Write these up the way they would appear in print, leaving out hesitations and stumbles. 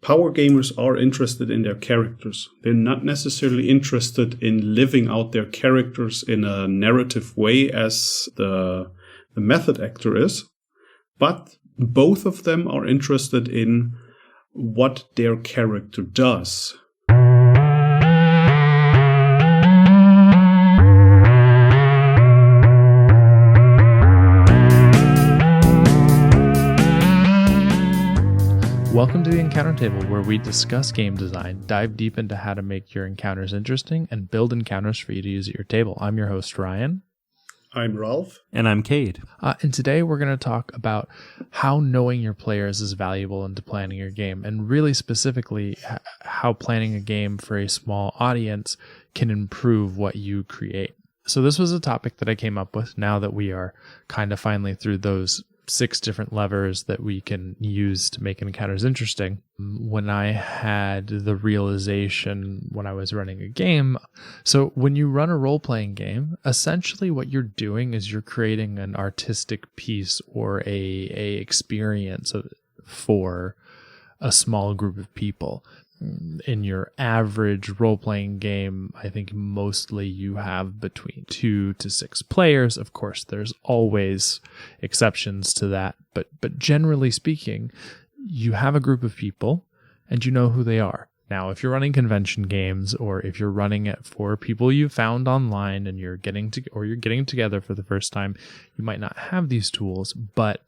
power gamers are interested in their characters. They're not necessarily interested in living out their characters in a narrative way as the method actor is, but both of them are interested in what their character does. Welcome to the Encounter Table, where we discuss game design, dive deep into how to make your encounters interesting, and build encounters for you to use at your table. I'm your host, Ryan. I'm Ralf. And I'm Kade. And today we're going to talk about how knowing your players is valuable into planning your game, and really specifically how planning a game for a small audience can improve what you create. So this was a topic that I came up with now that we are kind of finally through those 6 different levers that we can use to make encounters interesting. When I had the realization when I was running a game, so when you run a role-playing game, essentially what you're doing is you're creating an artistic piece or a experience for a small group of people. In your average role-playing game, I think mostly you have between 2 to 6 players. Of course, there's always exceptions to that, but generally speaking, you have a group of people and you know who they are. Now, if you're running convention games, or if you're running it for people you found online and you're getting together for the first time, you might not have these tools. But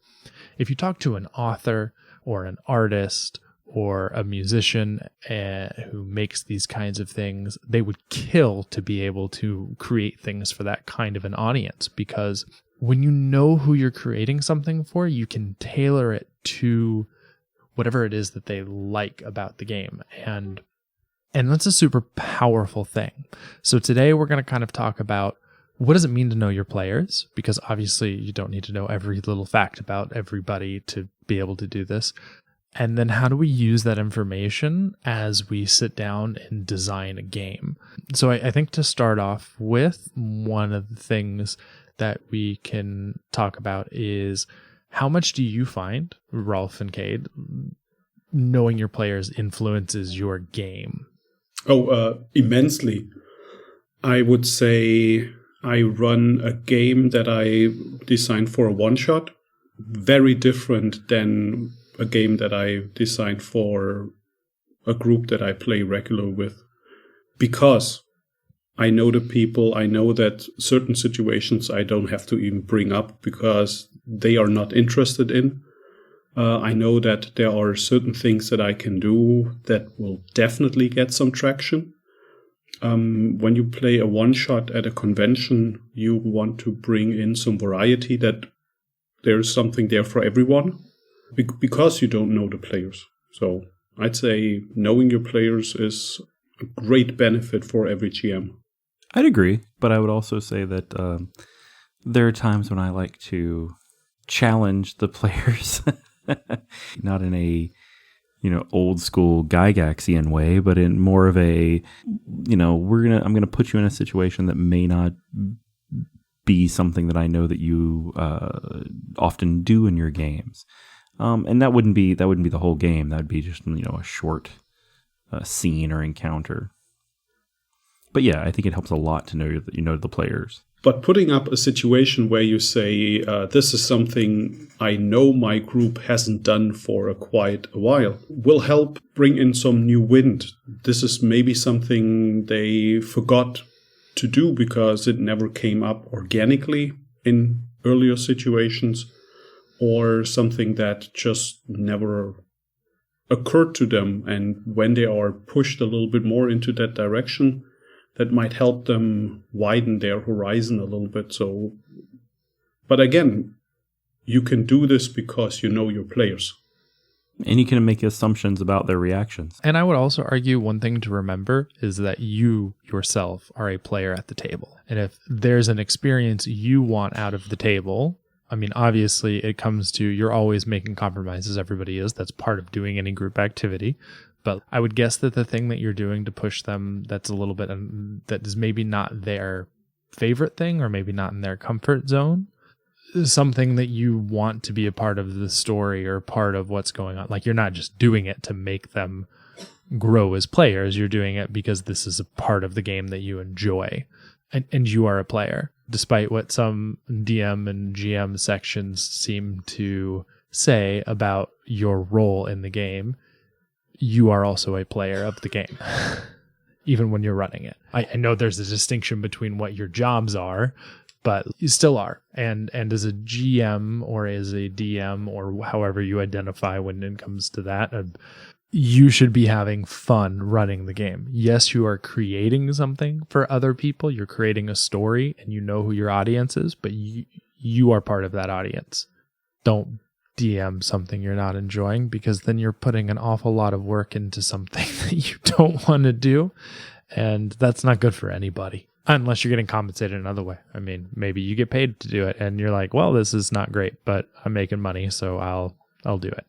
if you talk to an author or an artist or a musician who makes these kinds of things, they would kill to be able to create things for that kind of an audience, because when you know who you're creating something for, you can tailor it to whatever it is that they like about the game. And that's a super powerful thing. So today we're going to kind of talk about what does it mean to know your players, because obviously you don't need to know every little fact about everybody to be able to do this. And then how do we use that information as we sit down and design a game? So I think to start off with, one of the things that we can talk about is how much do you find, Ralf and Kade, knowing your players influences your game? Immensely. I would say I run a game that I designed for a one-shot, very different than a game that I designed for a group that I play regular with, because I know the people. I know that certain situations I don't have to even bring up because they are not interested in. I know that there are certain things that I can do that will definitely get some traction. When you play a one-shot at a convention, you want to bring in some variety, that there's something there for everyone, because you don't know the players. So I'd say knowing your players is a great benefit for every GM. I'd agree, but I would also say that there are times when I like to challenge the players, not in a old school Gygaxian way, but in more of a I'm gonna put you in a situation that may not be something that I know that you often do in your games. And that wouldn't be the whole game. That would be just a short scene or encounter. But yeah, I think it helps a lot to know that you know the players. But putting up a situation where you say, this is something I know my group hasn't done for quite a while, will help bring in some new wind. This is maybe something they forgot to do because it never came up organically in earlier situations, or something that just never occurred to them. And when they are pushed a little bit more into that direction, that might help them widen their horizon a little bit. So, but again, you can do this because you know your players. And you can make assumptions about their reactions. And I would also argue one thing to remember is that you yourself are a player at the table. And if there's an experience you want out of the table, I mean, obviously it comes to you're always making compromises. Everybody is. That's part of doing any group activity. But I would guess that the thing that you're doing to push them, that's a little bit, that is maybe not their favorite thing or maybe not in their comfort zone, something that you want to be a part of the story or part of what's going on. Like, you're not just doing it to make them grow as players. You're doing it because this is a part of the game that you enjoy, and you are a player. Despite what some DM and GM sections seem to say about your role in the game, you are also a player of the game, even when you're running it. I know there's a distinction between what your jobs are, but you still are. And as a GM or as a DM or however you identify when it comes to that, you should be having fun running the game. Yes, you are creating something for other people. You're creating a story and you know who your audience is, but you are part of that audience. Don't DM something you're not enjoying, because then you're putting an awful lot of work into something that you don't want to do. And that's not good for anybody, unless you're getting compensated another way. I mean, maybe you get paid to do it and you're like, well, this is not great, but I'm making money, so I'll do it.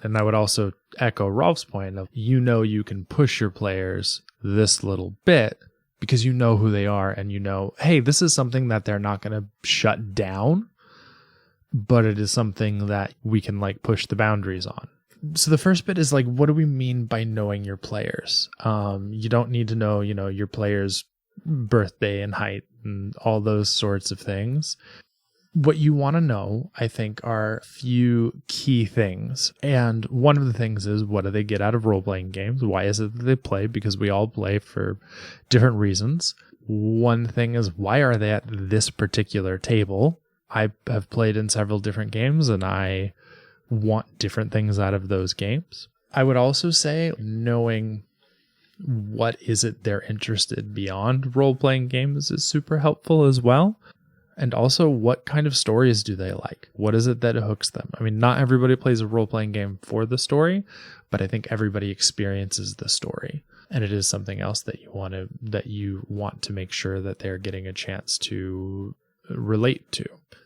And I would also echo Rolf's point of, you can push your players this little bit because you know who they are and you know, hey, this is something that they're not going to shut down, but it is something that we can like push the boundaries on. So the first bit is like, what do we mean by knowing your players? You don't need to know, your player's birthday and height and all those sorts of things. What you want to know, I think, are a few key things. And one of the things is, what do they get out of role-playing games? Why is it that they play? Because we all play for different reasons. One thing is, why are they at this particular table? I have played in several different games, and I want different things out of those games. I would also say knowing what is it they're interested beyond role-playing games is super helpful as well. And also, what kind of stories do they like? What is it that hooks them? I mean, not everybody plays a role-playing game for the story, but I think everybody experiences the story. And it is something else that you want to make sure that they're getting a chance to relate to.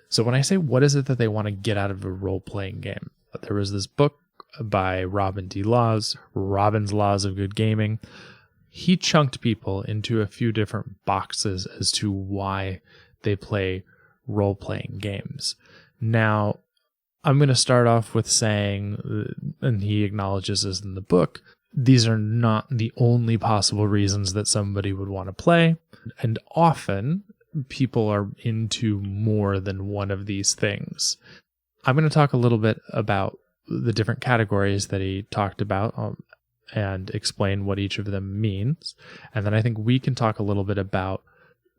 So when I say what is it that they want to get out of a role-playing game, there was this book by Robin D. Laws, Robin's Laws of Good Gaming. He chunked people into a few different boxes as to why they play role-playing games. Now, I'm going to start off with saying, and he acknowledges this in the book, these are not the only possible reasons that somebody would want to play. And often, people are into more than one of these things. I'm going to talk a little bit about the different categories that he talked about and explain what each of them means. And then I think we can talk a little bit about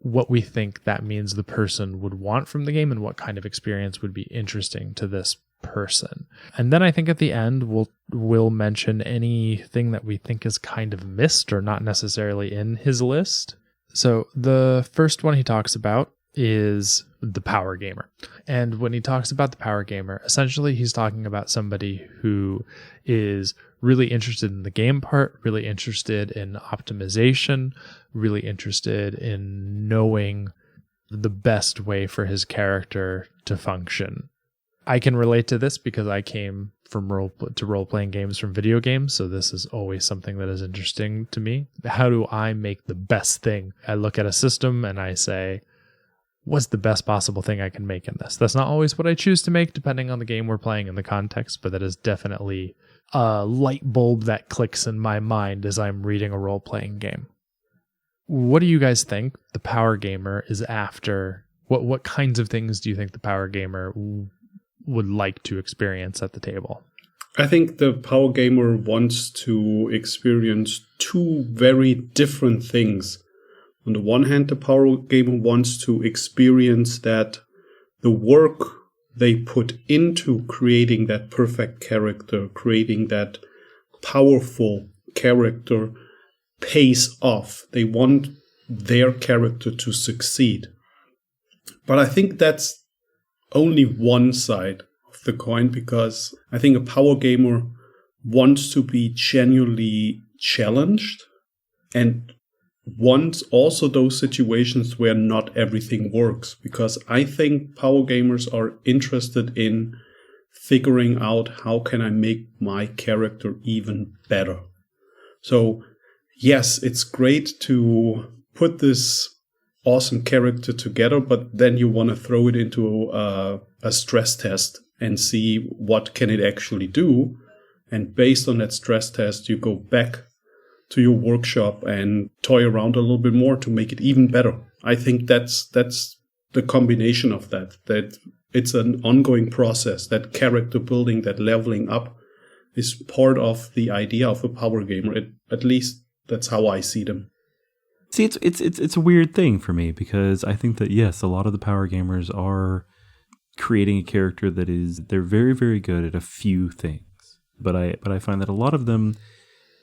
what we think that means the person would want from the game and what kind of experience would be interesting to this person. And then I think at the end we'll mention anything that we think is kind of missed or not necessarily in his list. So the first one he talks about is the power gamer. And when he talks about the power gamer, essentially he's talking about somebody who is really interested in the game part, really interested in optimization, really interested in knowing the best way for his character to function. I can relate to this because I came from role-playing games from video games, so this is always something that is interesting to me. How do I make the best thing? I look at a system and I say, what's the best possible thing I can make in this? That's not always what I choose to make, depending on the game we're playing and the context, but that is definitely a light bulb that clicks in my mind as I'm reading a role-playing game. What do you guys think the power gamer is after? What kinds of things do you think the power gamer would like to experience at the table? I think the power gamer wants to experience two very different things. On the one hand, the power gamer wants to experience that the work they put into creating that perfect character, creating that powerful character, pays off. They want their character to succeed. But I think that's only one side of the coin, because I think a power gamer wants to be genuinely challenged and wants also those situations where not everything works, because I think power gamers are interested in figuring out how can I make my character even better. So yes, it's great to put this awesome character together, but then you want to throw it into a stress test and see what can it actually do. And based on that stress test, you go back to your workshop and toy around a little bit more to make it even better. I think that's the combination of that it's an ongoing process. That character building, that leveling up is part of the idea of a power gamer. At least that's how I see them. See, it's a weird thing for me, because I think that, yes, a lot of the power gamers are creating a character they're very, very good at a few things. But I find that a lot of them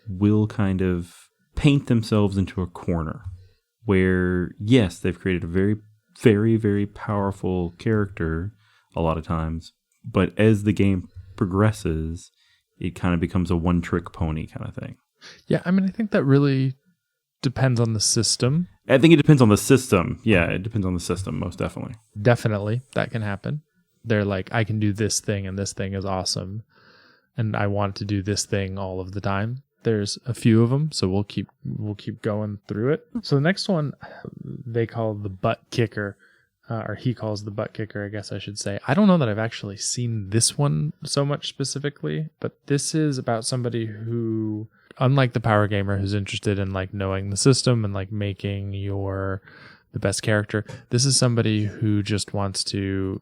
will kind of paint themselves into a corner where, yes, they've created a very, very, very powerful character a lot of times, but as the game progresses, it kind of becomes a one-trick pony kind of thing. Yeah, I mean, I think that really depends on the system. I think it depends on the system. Yeah, it depends on the system, most definitely. Definitely, that can happen. They're like, I can do this thing, and this thing is awesome, and I want to do this thing all of the time. There's a few of them, so we'll keep going through it. So the next one, they call the butt kicker, or he calls the butt kicker, I guess I should say. I don't know that I've actually seen this one so much specifically, but this is about somebody who, unlike the power gamer who's interested in like knowing the system and like making the best character, this is somebody who just wants to,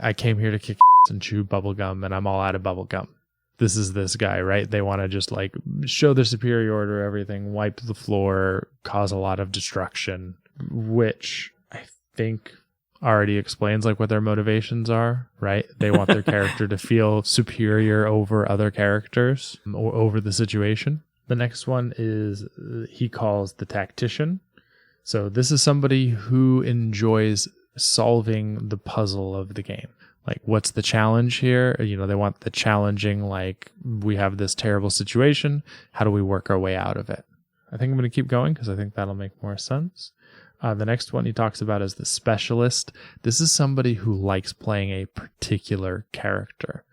I came here to kick ass and chew bubblegum, and I'm all out of bubblegum. This is this guy, right? They want to just like show their superiority or everything, wipe the floor, cause a lot of destruction, which I think already explains like what their motivations are, right? They want their character to feel superior over other characters or over the situation. The next one is he calls the tactician. So this is somebody who enjoys solving the puzzle of the game. Like, what's the challenge here? You know, they want the challenging, like, we have this terrible situation. How do we work our way out of it? I think I'm going to keep going because I think that'll make more sense. The next one he talks about is the specialist. This is somebody who likes playing a particular character.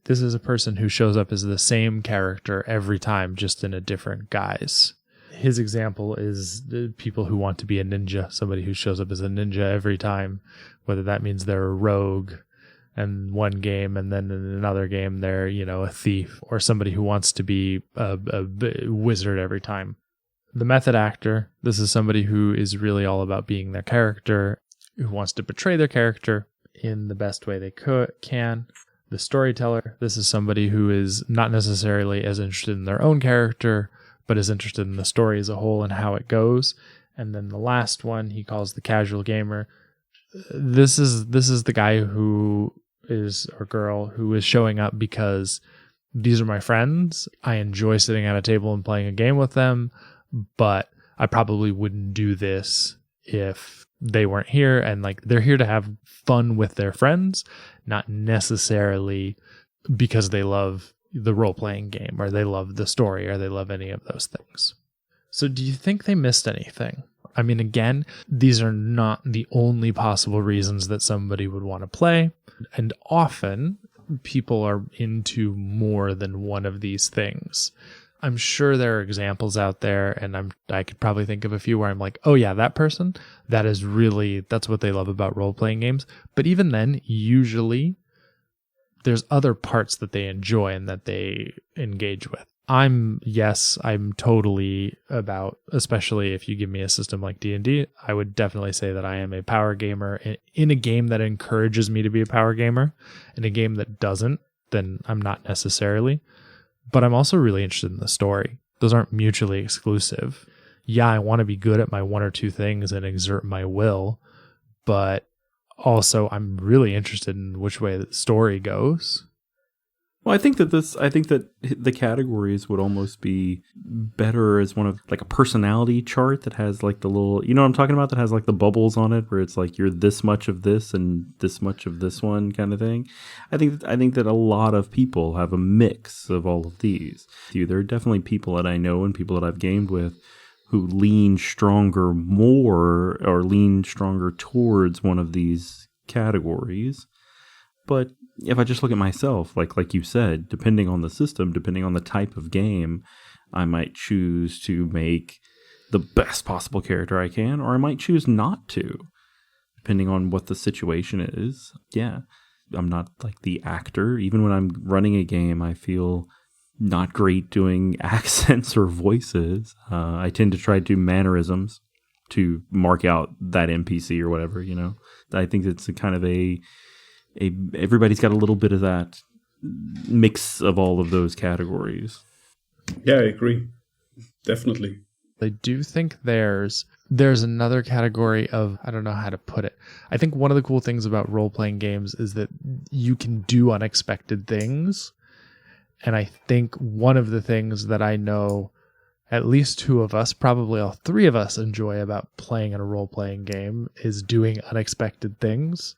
This is a person who shows up as the same character every time, just in a different guise. His example is the people who want to be a ninja, somebody who shows up as a ninja every time, whether that means they're a rogue in one game and then in another game they're, you know, a thief, or somebody who wants to be a wizard every time. The method actor, this is somebody who is really all about being their character, who wants to portray their character in the best way they can. The storyteller, this is somebody who is not necessarily as interested in their own character, but is interested in the story as a whole and how it goes. And then the last one he calls the casual gamer. This is the guy who is, or girl, who is showing up because these are my friends. I enjoy sitting at a table and playing a game with them, but I probably wouldn't do this if they weren't here. And like, they're here to have fun with their friends, not necessarily because they love the role-playing game or they love the story or they love any of those things. So do you think they missed anything? I mean, again, these are not the only possible reasons that somebody would want to play. And often people are into more than one of these things. I'm sure there are examples out there, and I could probably think of a few where I'm like, oh yeah, that person, that's what they love about role-playing games. But even then, usually there's other parts that they enjoy and that they engage with. I'm totally about, especially if you give me a system like D&D, I would definitely say that I am a power gamer in a game that encourages me to be a power gamer. In a game that doesn't, then I'm not necessarily. But I'm also really interested in the story. Those aren't mutually exclusive. Yeah, I want to be good at my one or two things and exert my will, but also I'm really interested in which way the story goes. Well, I think that the categories would almost be better as one of like a personality chart that has like the little, you know what I'm talking about, that has like the bubbles on it where it's like you're this much of this and this much of this one kind of thing. I think that a lot of people have a mix of all of these. There are definitely people that I know and people that I've gamed with who lean stronger towards one of these categories. But if I just look at myself, like you said, depending on the system, depending on the type of game, I might choose to make the best possible character I can, or I might choose not to, depending on what the situation is. Yeah, I'm not like the actor. Even when I'm running a game, I feel not great doing accents or voices. I tend to try to do mannerisms to mark out that NPC or whatever, you know. I think it's a kind of a everybody's got a little bit of that mix of all of those categories. Yeah, I agree. Definitely. I do think there's another category of, I don't know how to put it. I think one of the cool things about role-playing games is that you can do unexpected things. And I think one of the things that I know at least two of us, probably all three of us, enjoy about playing in a role-playing game is doing unexpected things.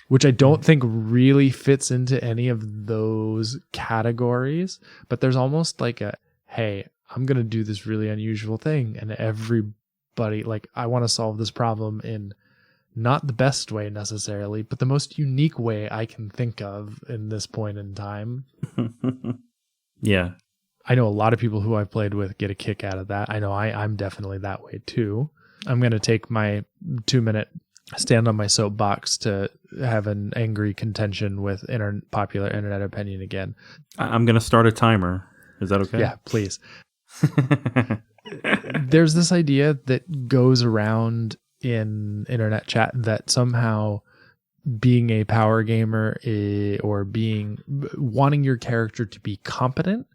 Which I don't think really fits into any of those categories, but there's almost like a, hey, I'm going to do this really unusual thing, and everybody, like, I want to solve this problem in not the best way necessarily, but the most unique way I can think of in this point in time. Yeah. I know a lot of people who I've played with get a kick out of that. I know I'm definitely that way too. I'm going to take my 2-minute stand on my soapbox to have an angry contention with popular internet opinion again. I'm going to start a timer. Is that okay? Yeah, please. There's this idea that goes around in internet chat that somehow being a power gamer or wanting your character to be competent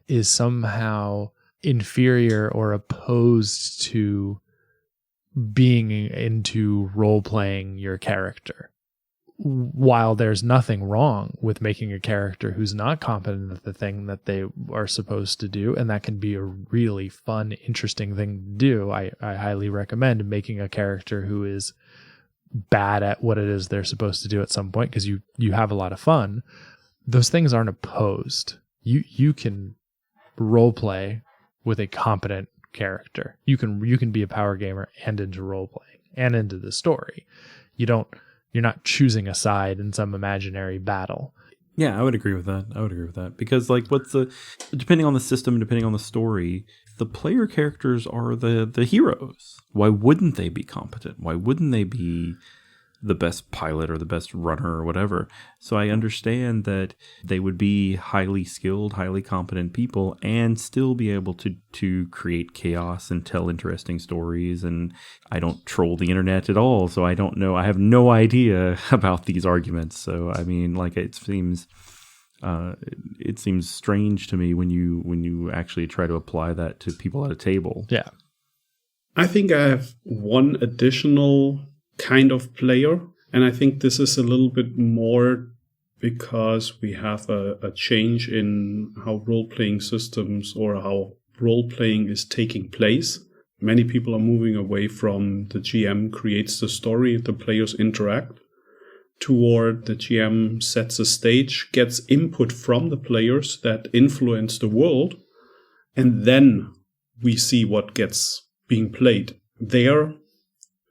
is somehow inferior or opposed to being into role-playing your character. While there's nothing wrong with making a character who's not competent at the thing that they are supposed to do, and that can be a really fun, interesting thing to do, I highly recommend making a character who is bad at what it is they're supposed to do at some point, because you have a lot of fun. Those things aren't opposed. You can role-play with a competent character. You can be a power gamer and into role-playing and into the story. You're not choosing a side in some imaginary battle. Yeah, I would agree with that. Because, like, depending on the system, depending on the story, the player characters are the heroes. Why wouldn't they be competent? Why wouldn't they be the best pilot or the best runner or whatever? So I understand that they would be highly skilled, highly competent people and still be able to create chaos and tell interesting stories. And I don't troll the internet at all, so I don't know. I have no idea about these arguments. So I mean, like, it seems strange to me when you actually try to apply that to people at a table. Yeah. I think I have one additional kind of player, and I think this is a little bit more because we have a change in how role-playing systems or how role-playing is taking place. Many people are moving away from the GM creates the story, the players interact, toward the GM sets a stage, gets input from the players that influence the world, and then we see what gets being played. There,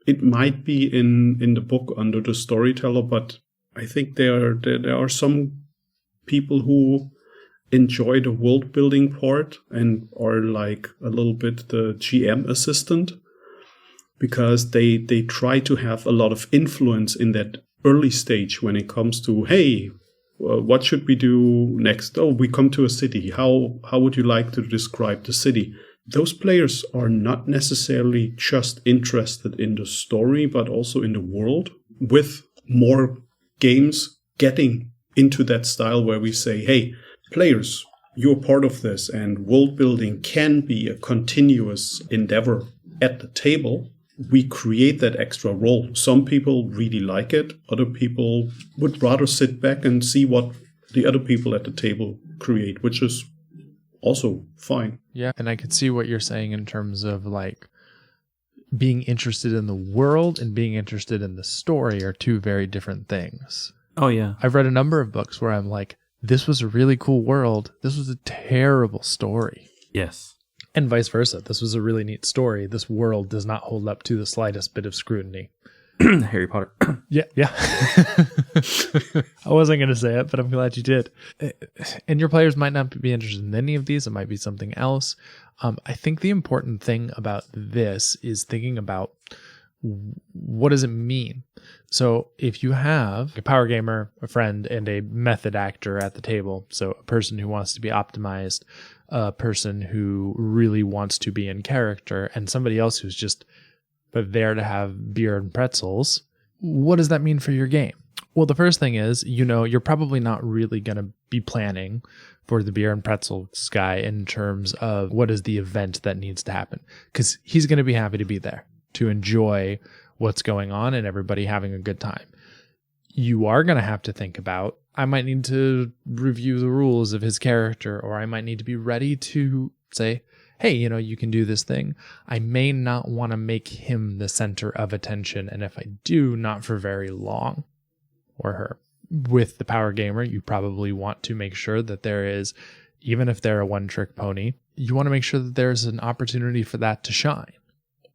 it might be in the book under the storyteller, but I think there are some people who enjoy the world building part and are like a little bit the GM assistant, because they try to have a lot of influence in that early stage when it comes to, hey, what should we do next? Oh, we come to a city. How would you like to describe the city? Those players are not necessarily just interested in the story, but also in the world, with more games getting into that style where we say, hey, players, you're part of this, and world building can be a continuous endeavor at the table. We create that extra role. Some people really like it. Other people would rather sit back and see what the other people at the table create, which is also fine. Yeah, and I could see what you're saying in terms of, like, being interested in the world and being interested in the story are two very different things. Oh, yeah. I've read a number of books where I'm like, this was a really cool world. This was a terrible story. Yes. And vice versa. This was a really neat story. This world does not hold up to the slightest bit of scrutiny. Harry Potter. Yeah. I wasn't going to say it, but I'm glad you did. And your players might not be interested in any of these. It might be something else. I think the important thing about this is thinking about what does it mean? So if you have a power gamer, a friend, and a method actor at the table, so a person who wants to be optimized, a person who really wants to be in character, and somebody else who's just there to have beer and pretzels, what does that mean for your game? Well, the first thing is, you're probably not really going to be planning for the beer and pretzels guy in terms of what is the event that needs to happen, because he's going to be happy to be there to enjoy what's going on and everybody having a good time. You are going to have to think about, I might need to review the rules of his character, or I might need to be ready to say, hey, you can do this thing. I may not want to make him the center of attention. And if I do, not for very long, or her. With the power gamer, you probably want to make sure that there is, even if they're a one-trick pony, you want to make sure that there's an opportunity for that to shine.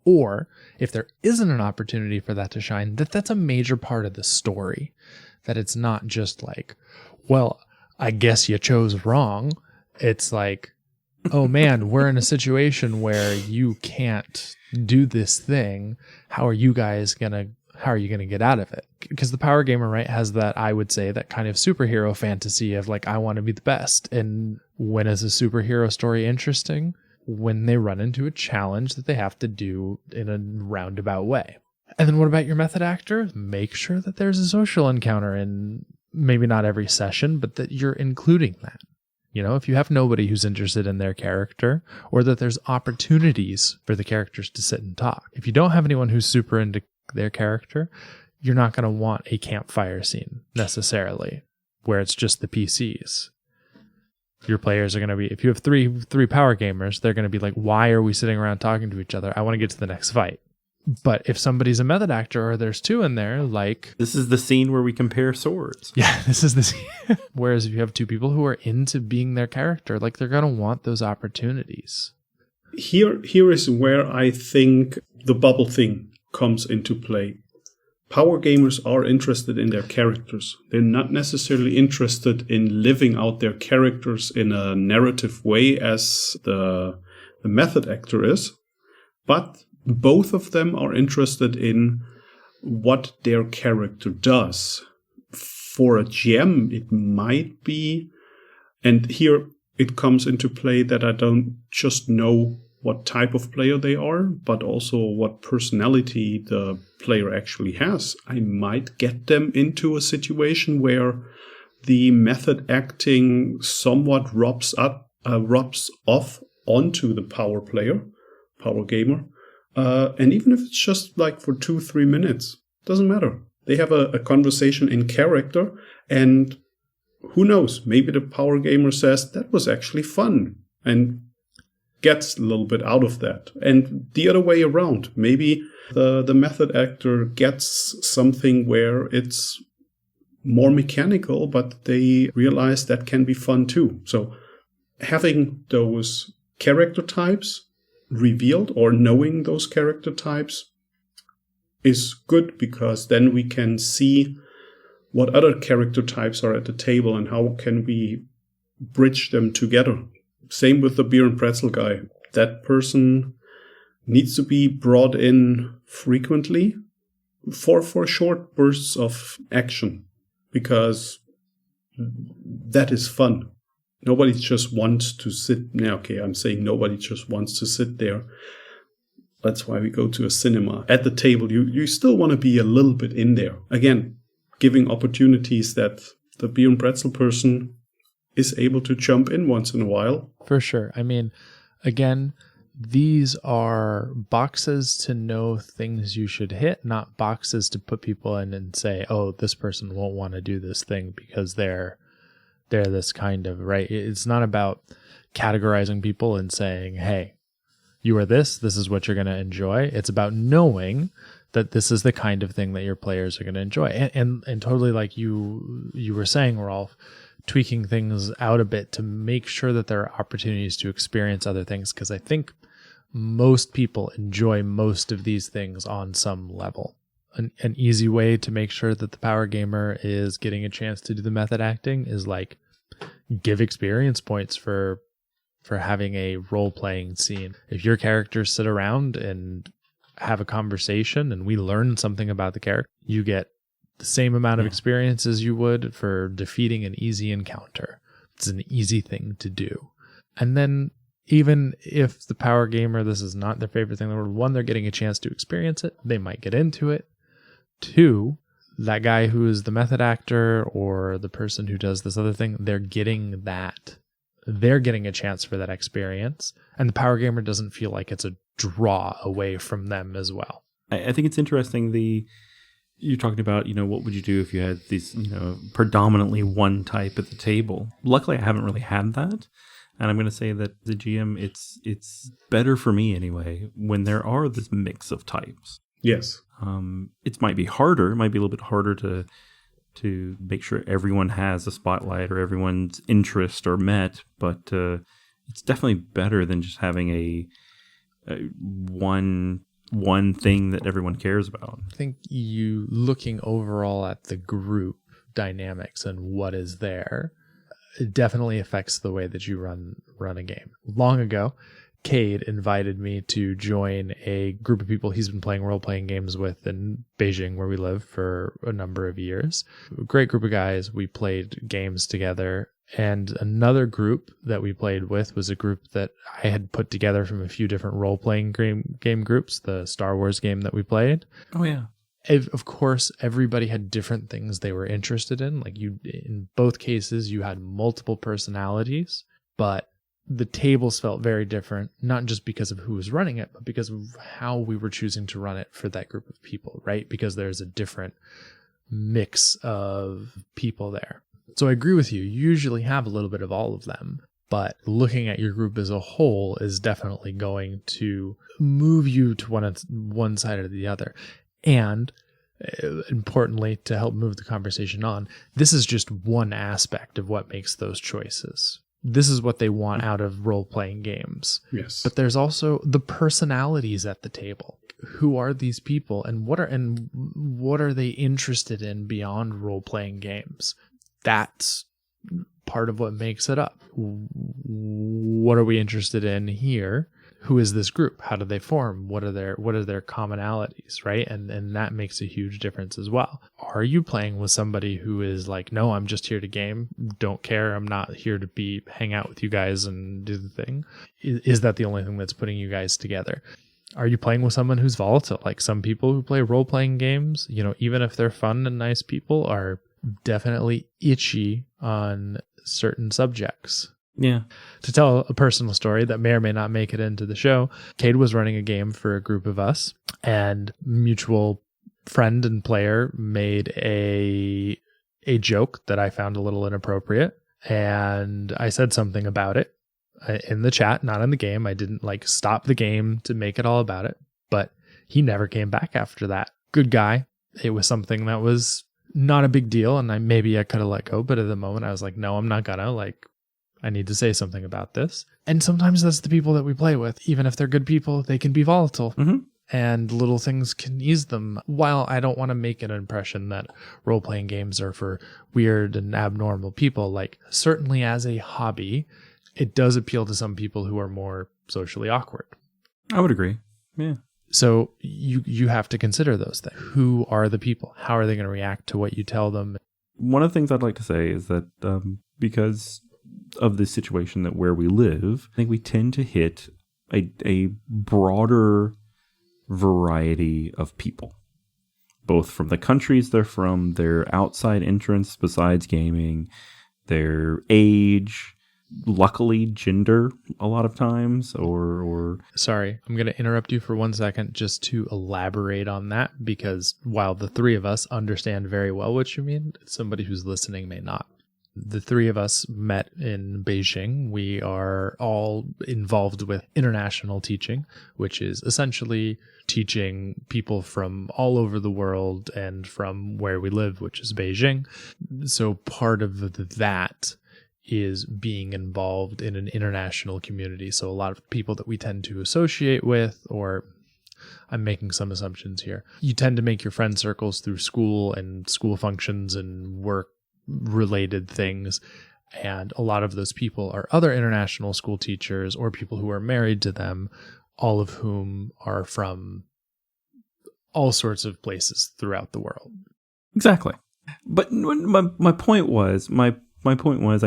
Or if there isn't an opportunity for that to shine, that's a major part of the story. That it's not just like, well, I guess you chose wrong. It's like, oh man, we're in a situation where you can't do this thing. How are you going to get out of it? Because the power gamer, right, has that, I would say, that kind of superhero fantasy of like, I want to be the best. And when is a superhero story interesting? When they run into a challenge that they have to do in a roundabout way. And then what about your method actor? Make sure that there's a social encounter in maybe not every session, but that you're including that. If you have nobody who's interested in their character, or that there's opportunities for the characters to sit and talk. If you don't have anyone who's super into their character, you're not going to want a campfire scene necessarily, where it's just the PCs. Your players are going to be, if you have three power gamers, they're going to be like, why are we sitting around talking to each other? I want to get to the next fight. But if somebody's a method actor, or there's two in there, like... This is the scene where we compare swords. Yeah, this is the scene. Whereas if you have two people who are into being their character, like, they're going to want those opportunities. Here is where I think the bubble thing comes into play. Power gamers are interested in their characters. They're not necessarily interested in living out their characters in a narrative way as the method actor is. But both of them are interested in what their character does. For a GM, it might be, and here it comes into play that I don't just know what type of player they are, but also what personality the player actually has. I might get them into a situation where the method acting somewhat rubs off onto the power gamer. And even if it's just like for 2-3 minutes, doesn't matter. They have a conversation in character, and who knows, maybe the power gamer says, that was actually fun, and gets a little bit out of that. And the other way around, maybe the method actor gets something where it's more mechanical, but they realize that can be fun too. So having those character types revealed, or knowing those character types, is good, because then we can see what other character types are at the table and how can we bridge them together. Same with the beer and pretzel guy. That person needs to be brought in frequently for short bursts of action, because that is fun. Nobody just wants to sit. Now, okay, I'm saying nobody just wants to sit there. That's why we go to a cinema. At the table, you still want to be a little bit in there. Again, giving opportunities that the beer and pretzel person is able to jump in once in a while. For sure. I mean, again, these are boxes to know things you should hit, not boxes to put people in and say, oh, this person won't want to do this thing because they're this kind of, right? It's not about categorizing people and saying, hey, you are this is what you're going to enjoy. It's about knowing that this is the kind of thing that your players are going to enjoy. And totally like you were saying, Ralf, tweaking things out a bit to make sure that there are opportunities to experience other things, because I think most people enjoy most of these things on some level. an easy way to make sure that the power gamer is getting a chance to do the method acting is like give experience points for having a role-playing scene. If your characters sit around and have a conversation and we learn something about the character, you get the same amount of experience as you would for defeating an easy encounter. It's an easy thing to do. And then even if the power gamer, this is not their favorite thing in the world, one, they're getting a chance to experience it. They might get into it. Two, that guy who is the method actor or the person who does this other thing, they're getting that. They're getting a chance for that experience. And the power gamer doesn't feel like it's a draw away from them as well. I think it's interesting you're talking about, what would you do if you had these, predominantly one type at the table? Luckily, I haven't really had that. And I'm going to say that the GM, it's better for me anyway, when there are this mix of types. Yes. It might be harder. It might be a little bit harder to make sure everyone has a spotlight or everyone's interest are met. But it's definitely better than just having a one thing that everyone cares about. I think you looking overall at the group dynamics and what is there, it definitely affects the way that you run a game. Long ago, Kade invited me to join a group of people he's been playing role-playing games with in Beijing, where we live, for a number of years. A great group of guys. We played games together. And another group that we played with was a group that I had put together from a few different role-playing game groups, the Star Wars game that we played. Oh, yeah. Of course, everybody had different things they were interested in. Like in both cases, you had multiple personalities, but the tables felt very different, not just because of who was running it, but because of how we were choosing to run it for that group of people, right? Because there's a different mix of people there. So I agree with you. You usually have a little bit of all of them, but looking at your group as a whole is definitely going to move you to one side or the other. And importantly, to help move the conversation on, this is just one aspect of what makes those choices. This is what they want out of role-playing games. Yes. But there's also the personalities at the table. Who are these people, and what are they interested in beyond role-playing games? That's part of what makes it up. What are we interested in here? Who is this group? How do they form? What are their commonalities, right? And that makes a huge difference as well. Are you playing with somebody who is like, no, I'm just here to game, don't care, I'm not here to hang out with you guys and do the thing? Is that the only thing that's putting you guys together? Are you playing with someone who's volatile? Like some people who play role-playing games, even if they're fun and nice people, are definitely itchy on certain subjects. Yeah. To tell a personal story that may or may not make it into the show, Kade was running a game for a group of us, and mutual friend and player made a joke that I found a little inappropriate, and I said something about it in the chat, not in the game. I didn't stop the game to make it all about it, but he never came back after that. Good guy. It was something that was not a big deal, and maybe I could have let go, but at the moment I was like, no, I'm not gonna, I need to say something about this. And sometimes that's the people that we play with. Even if they're good people, they can be volatile. Mm-hmm. And little things can ease them. While I don't want to make an impression that role-playing games are for weird and abnormal people, certainly as a hobby, it does appeal to some people who are more socially awkward. I would agree. Yeah. So you have to consider those things. Who are the people? How are they going to react to what you tell them? One of the things I'd like to say is that because of the situation that where we live, I think we tend to hit a broader variety of people, both from the countries they're from, their outside interests besides gaming, their age, luckily gender a lot of times, or Sorry, I'm going to interrupt you for 1 second just to elaborate on that, because while the three of us understand very well what you mean, somebody who's listening may not. The three of us met in Beijing. We are all involved with international teaching, which is essentially teaching people from all over the world and from where we live, which is Beijing. So part of that is being involved in an international community. So a lot of people that we tend to associate with, or I'm making some assumptions here. You tend to make your friend circles through school and school functions and work related things. And a lot of those people are other international school teachers or people who are married to them, all of whom are from all sorts of places throughout the world. Exactly. But my point was, I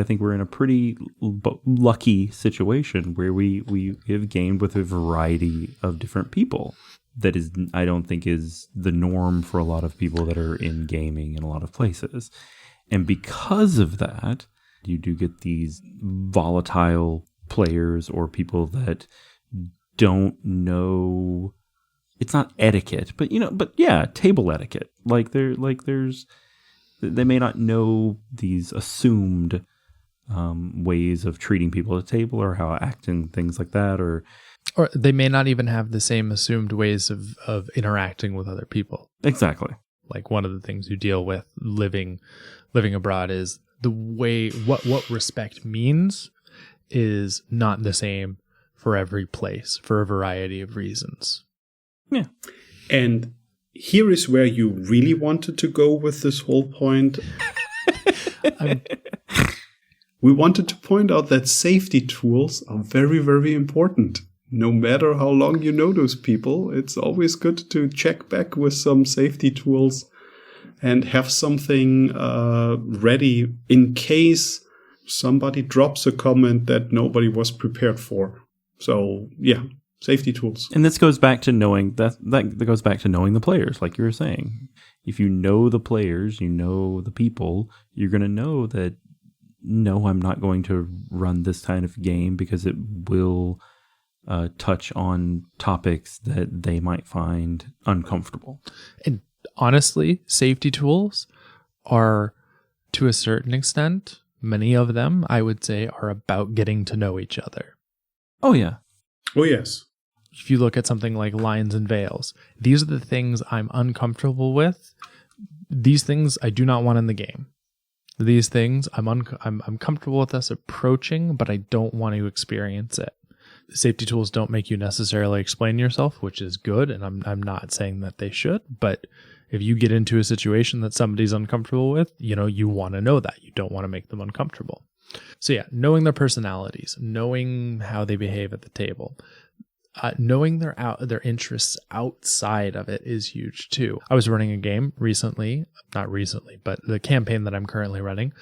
think we're in a pretty lucky situation where we have gamed with a variety of different people. That is, I don't think, is the norm for a lot of people that are in gaming in a lot of places. And because of that, you do get these volatile players or people that don't know. It's not etiquette, but table etiquette. They may not know these assumed ways of treating people at the table or how acting, things like that, or they may not even have the same assumed ways of interacting with other people. Exactly. Like one of the things you deal with living abroad is the way what respect means is not the same for every place for a variety of reasons. Yeah. And here is where you really wanted to go with this whole point. We wanted to point out that safety tools are very, very important. No matter how long you know those people, it's always good to check back with some safety tools and have something ready in case somebody drops a comment that nobody was prepared for. So, yeah, safety tools. And this goes back to knowing that goes back to knowing the players, like you were saying. If you know the players, you know the people, you're going to know that, no, I'm not going to run this kind of game because it will touch on topics that they might find uncomfortable. And honestly, safety tools are, to a certain extent, many of them, I would say, are about getting to know each other. Oh, yeah. Oh, yes. If you look at something like lines and veils, these are the things I'm uncomfortable with. These things I do not want in the game. These things I'm comfortable with us approaching, but I don't want to experience it. Safety tools don't make you necessarily explain yourself, which is good, and I'm not saying that they should, but if you get into a situation that somebody's uncomfortable with, you want to know that. You don't want to make them uncomfortable. So yeah, knowing their personalities, knowing how they behave at the table, knowing their interests outside of it is huge too. I was running a game not recently, but the campaign that I'm currently running,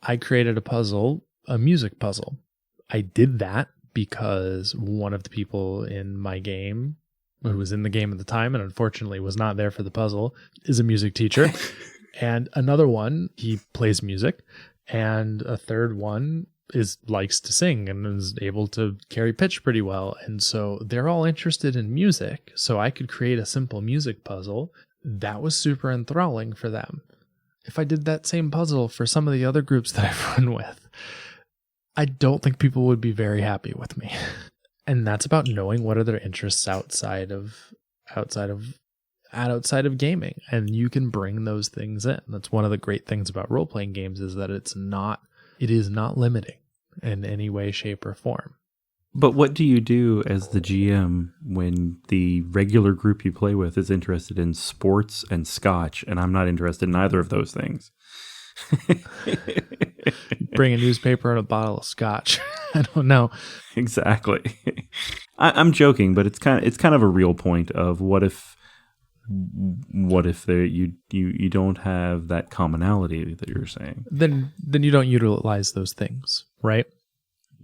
I created a music puzzle. I did that because one of the people in my game, who was in the game at the time and unfortunately was not there for the puzzle, is a music teacher. And another one, he plays music. And a third one likes to sing and is able to carry pitch pretty well. And so they're all interested in music. So I could create a simple music puzzle. That was super enthralling for them. If I did that same puzzle for some of the other groups that I've run with, I don't think people would be very happy with me. And that's about knowing what are their interests outside of gaming. And you can bring those things in. That's one of the great things about role-playing games is that it is not limiting in any way, shape, or form. But what do you do as the GM when the regular group you play with is interested in sports and scotch, and I'm not interested in either of those things? Bring a newspaper and a bottle of scotch. I don't know. Exactly. I'm joking, but it's kind of a real point of what if you don't have that commonality that you're saying? Then you don't utilize those things, right?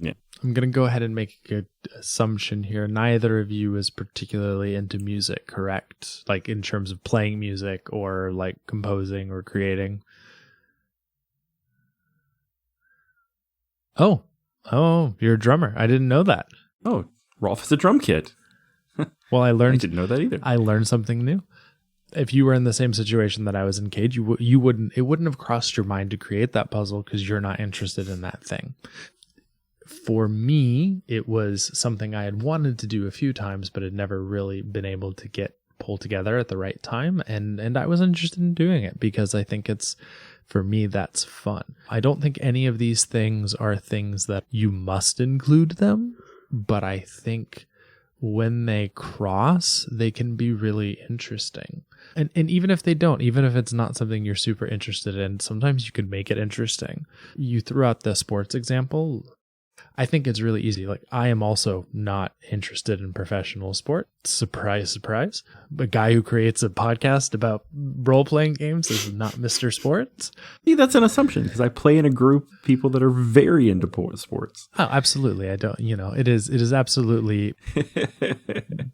Yeah. I'm going to go ahead and make a good assumption here. Neither of you is particularly into music, correct? Like in terms of playing music or like composing or creating. Oh, you're a drummer. I didn't know that. Oh, Ralf is a drum kit. Well, I didn't know that either. I learned something new. If you were in the same situation that I was in, Kade, it wouldn't have crossed your mind to create that puzzle because you're not interested in that thing. For me, it was something I had wanted to do a few times, but had never really been able to get pulled together at the right time. And I was interested in doing it because I think for me, that's fun. I don't think any of these things are things that you must include them, but I think when they cross, they can be really interesting. And even if they don't, even if it's not something you're super interested in, sometimes you can make it interesting. You threw out the sports example. I think it's really easy. Like, I am also not interested in professional sport. Surprise, surprise. The guy who creates a podcast about role-playing games is not Mr. Sports. See, that's an assumption because I play in a group of people that are very into sports. Oh, absolutely. I don't, it is absolutely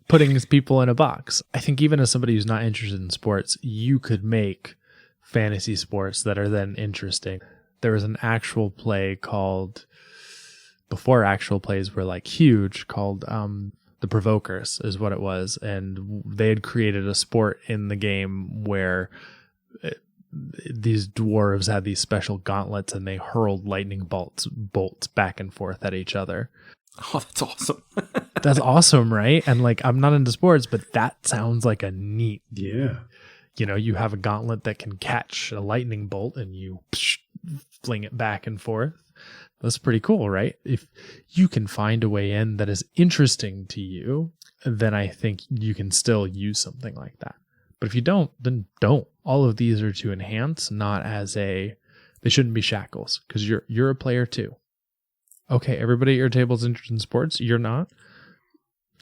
putting people in a box. I think even as somebody who's not interested in sports, you could make fantasy sports that are then interesting. There was an actual play called, before actual plays were like huge, called The Provokers is what it was. And they had created a sport in the game where these dwarves had these special gauntlets and they hurled lightning bolts back and forth at each other. Oh, that's awesome. That's awesome, right? And like, I'm not into sports, but that sounds like a neat. Yeah. You have a gauntlet that can catch a lightning bolt and you fling it back and forth. That's pretty cool, right? If you can find a way in that is interesting to you, then I think you can still use something like that. But if you don't, then don't. All of these are to enhance, not as they shouldn't be shackles, because you're a player too. Okay, everybody at your table is interested in sports. You're not.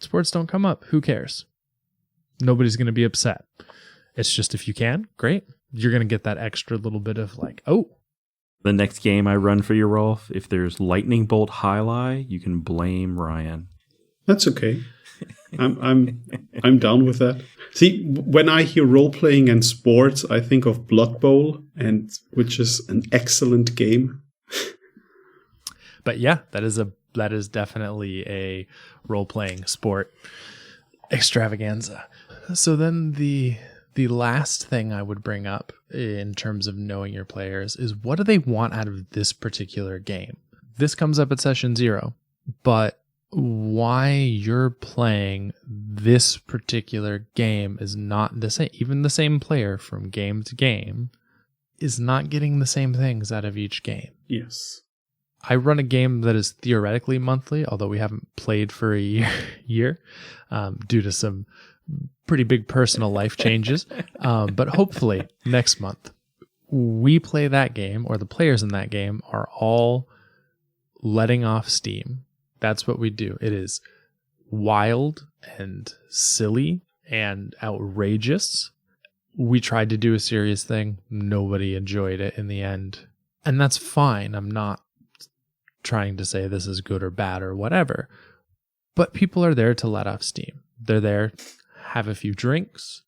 Sports don't come up. Who cares? Nobody's going to be upset. It's just, if you can, great. You're going to get that extra little bit of like, oh. The next game I run for you, Rolf, if there's lightning bolt highlight, you can blame Ryan. That's okay. I'm down with that. See, when I hear role playing and sports, I think of Blood Bowl, which is an excellent game. But yeah, that is definitely a role playing sport extravaganza. So then the last thing I would bring up in terms of knowing your players is, what do they want out of this particular game? This comes up at session 0, but why you're playing this particular game is not the same. Even the same player from game to game is not getting the same things out of each game. Yes. I run a game that is theoretically monthly, although we haven't played for a year due to some pretty big personal life changes. But hopefully next month we play that game, or the players in that game are all letting off steam. That's what we do. It is wild and silly and outrageous. We tried to do a serious thing. Nobody enjoyed it in the end. And that's fine. I'm not trying to say this is good or bad or whatever. But people are there to let off steam. They're there, have a few drinks,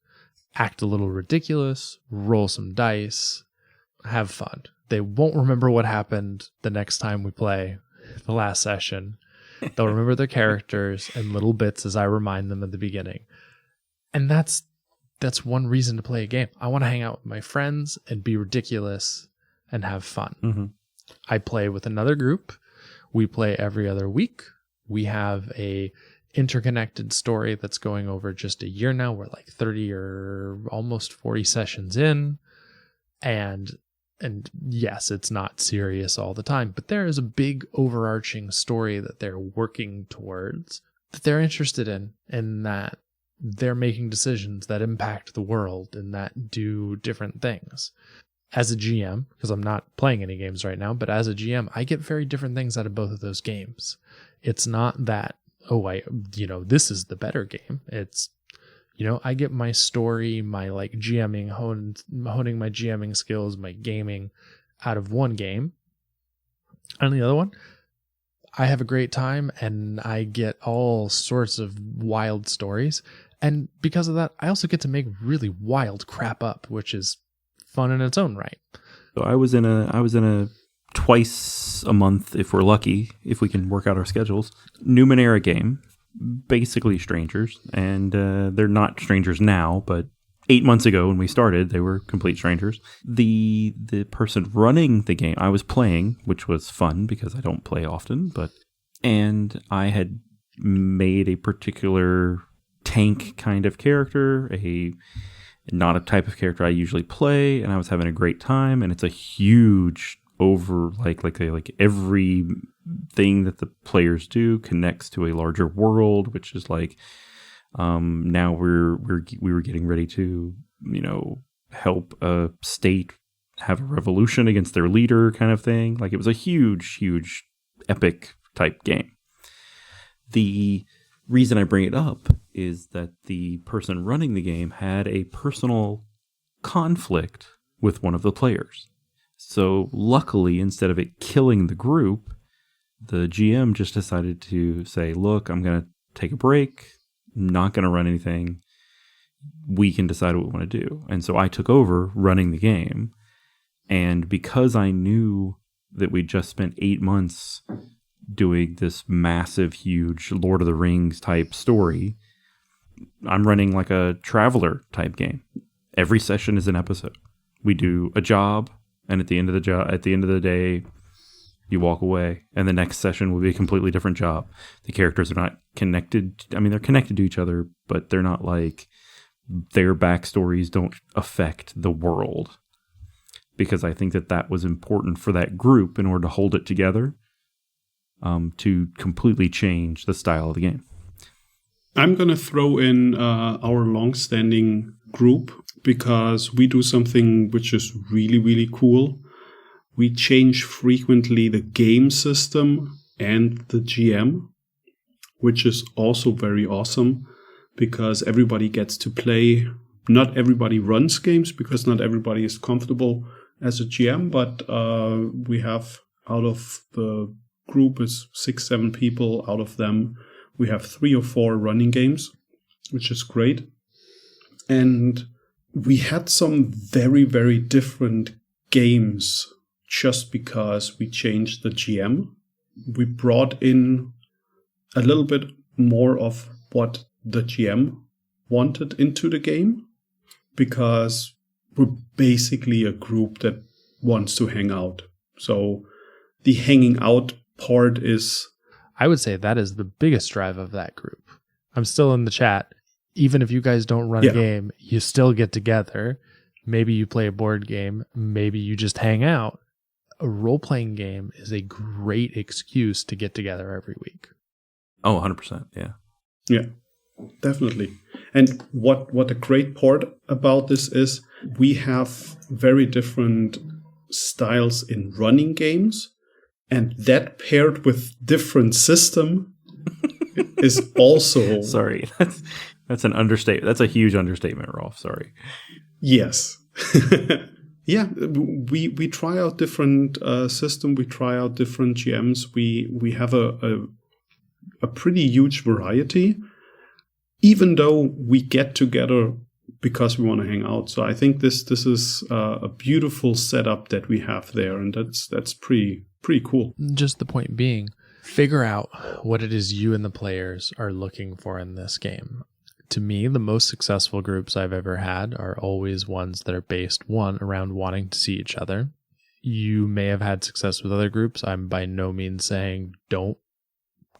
act a little ridiculous, roll some dice, have fun. They won't remember what happened the next time we play the last session. They'll remember their characters and little bits as I remind them at the beginning. And that's one reason to play a game. I want to hang out with my friends and be ridiculous and have fun. Mm-hmm. I play with another group. We play every other week. We have a interconnected story that's going over just a year now. We're like 30 or almost 40 sessions in. And yes, it's not serious all the time, but there is a big overarching story that they're working towards, that they're interested in, and that they're making decisions that impact the world and that do different things. As a GM, because I'm not playing any games right now, but as a GM, I get very different things out of both of those games. It's not that, this is the better game. It's, I get my story, my like GMing, honing my GMing skills, my gaming out of one game. And the other one, I have a great time and I get all sorts of wild stories. And because of that, I also get to make really wild crap up, which is fun in its own right. So I was in a twice a month, if we're lucky, if we can work out our schedules, Numenera game, basically strangers, and they're not strangers now, but 8 months ago when we started, they were complete strangers. The person running the game I was playing, which was fun because I don't play often, and I had made a particular tank kind of character, not a type of character I usually play, and I was having a great time, and it's a huge over like every thing that the players do connects to a larger world, which is like now we were getting ready to, you know, help a state have a revolution against their leader kind of thing. Like, it was a huge epic type game. The reason I bring it up is that the person running the game had a personal conflict with one of the players. So luckily, instead of it killing the group, the GM just decided to say, look, I'm going to take a break, not going to run anything. We can decide what we want to do. And so I took over running the game. And because I knew that we just spent 8 months doing this massive, huge Lord of the Rings type story, I'm running like a traveler type game. Every session is an episode. We do a job, and at the end of the day, you walk away, and the next session will be a completely different job. The characters are not connected. I mean, they're connected to each other, but they're not like, their backstories don't affect the world. Because I think that was important for that group in order to hold it together, to completely change the style of the game. I'm going to throw in our long-standing group, because we do something which is really, really cool. We change frequently the game system and the GM, which is also very awesome, because everybody gets to play. Not everybody runs games, because not everybody is comfortable as a GM, but we have, out of the group is 6-7 people. Out of them, we have 3 or 4 running games, which is great. And we had some very, very different games just because we changed the GM. We brought in a little bit more of what the GM wanted into the game, because we're basically a group that wants to hang out. So the hanging out part is... I would say that is the biggest drive of that group. I'm still in the chat. Even if you guys don't run a game, you still get together. Maybe you play a board game. Maybe you just hang out. A role-playing game is a great excuse to get together every week. Oh, 100%. Yeah. Yeah, definitely. And what a great part about this is, we have very different styles in running games, and that paired with different system is also... Sorry, that's an understatement. That's a huge understatement, Rolf. Sorry. Yes. Yeah, we try out different system. We try out different GMs. We have a pretty huge variety, even though we get together because we want to hang out. So I think this is a beautiful setup that we have there, and that's pretty cool. Just the point being, figure out what it is you and the players are looking for in this game. To me, the most successful groups I've ever had are always ones that are based, one, around wanting to see each other. You may have had success with other groups. I'm by no means saying don't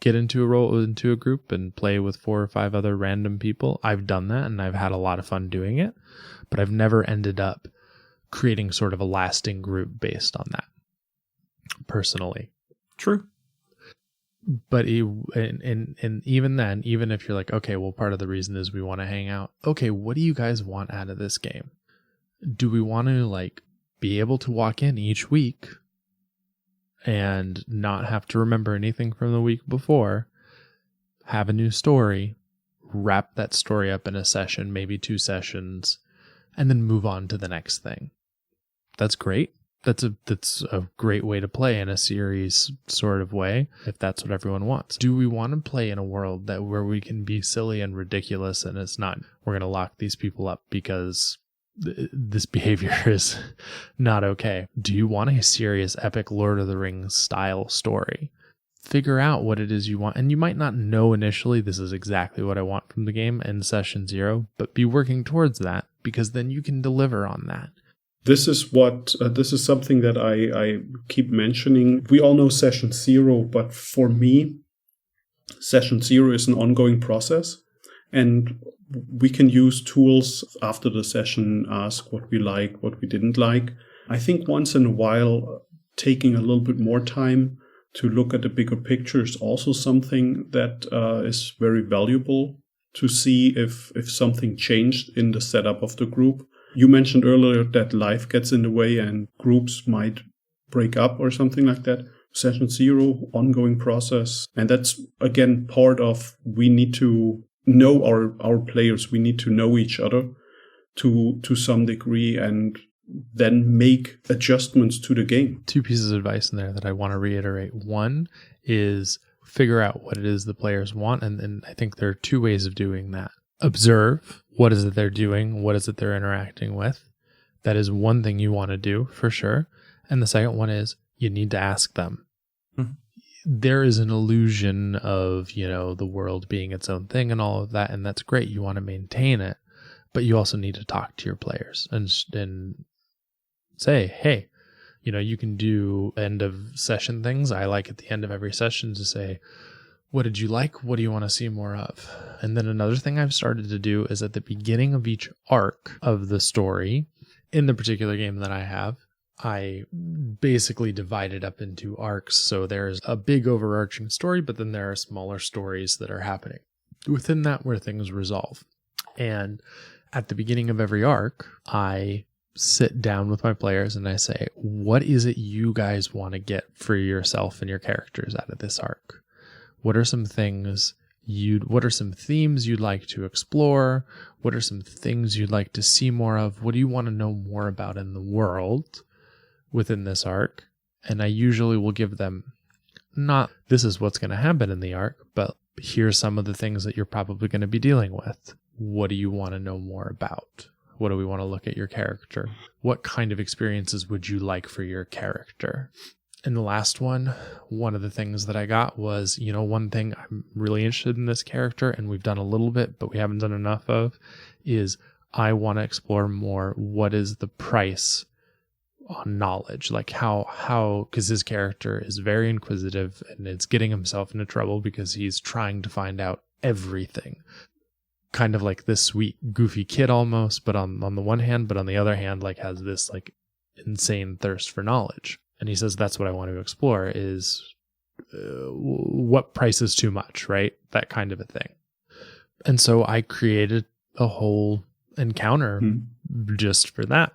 get into a group and play with 4 or 5 other random people. I've done that, and I've had a lot of fun doing it, but I've never ended up creating sort of a lasting group based on that, personally. True. But and even then, even if you're like, okay, well, part of the reason is we want to hang out. Okay, what do you guys want out of this game? Do we want to like be able to walk in each week and not have to remember anything from the week before, have a new story, wrap that story up in a session, maybe 2 sessions, and then move on to the next thing? That's great. That's a great way to play in a series sort of way, if that's what everyone wants. Do we want to play in a world where we can be silly and ridiculous, and it's not, we're going to lock these people up because this behavior is not okay? Do you want a serious, epic Lord of the Rings style story? Figure out what it is you want. And you might not know initially, this is exactly what I want from the game in session 0, but be working towards that, because then you can deliver on that. This is something that I keep mentioning. We all know session 0, but for me, session 0 is an ongoing process, and we can use tools after the session, ask what we like, what we didn't like. I think once in a while, taking a little bit more time to look at the bigger picture is also something that is very valuable to see if something changed in the setup of the group. You mentioned earlier that life gets in the way and groups might break up or something like that. Session 0, ongoing process. And that's, again, part of we need to know our players. We need to know each other to some degree and then make adjustments to the game. 2 pieces of advice in there that I want to reiterate. One is figure out what it is the players want. And I think there are 2 ways of doing that. Observe what is it they're doing, what is it they're interacting with. That is one thing you want to do for sure. And the second one is you need to ask them. Mm-hmm. There is an illusion of, the world being its own thing and all of that. And that's great. You want to maintain it, but you also need to talk to your players and say, hey, you can do end of session things. I like at the end of every session to say, what did you like? What do you want to see more of? And then another thing I've started to do is at the beginning of each arc of the story, in the particular game that I have, I basically divide it up into arcs. So there's a big overarching story, but then there are smaller stories that are happening within that where things resolve. And at the beginning of every arc, I sit down with my players and I say, what is it you guys want to get for yourself and your characters out of this arc? What are some things what are some themes you'd like to explore? What are some things you'd like to see more of? What do you want to know more about in the world within this arc? And I usually will give them not this is what's going to happen in the arc, but here's some of the things that you're probably going to be dealing with. What do you want to know more about? What do we want to look at your character? What kind of experiences would you like for your character? And the last one of the things that I got was, one thing I'm really interested in this character, and we've done a little bit, but we haven't done enough of, is I want to explore more what is the price on knowledge, like how because his character is very inquisitive and it's getting himself into trouble because he's trying to find out everything. Kind of like this sweet, goofy kid almost, but on the one hand, but on the other hand, like has this like insane thirst for knowledge. And he says, that's what I want to explore is what price is too much, right? That kind of a thing. And so I created a whole encounter just for that.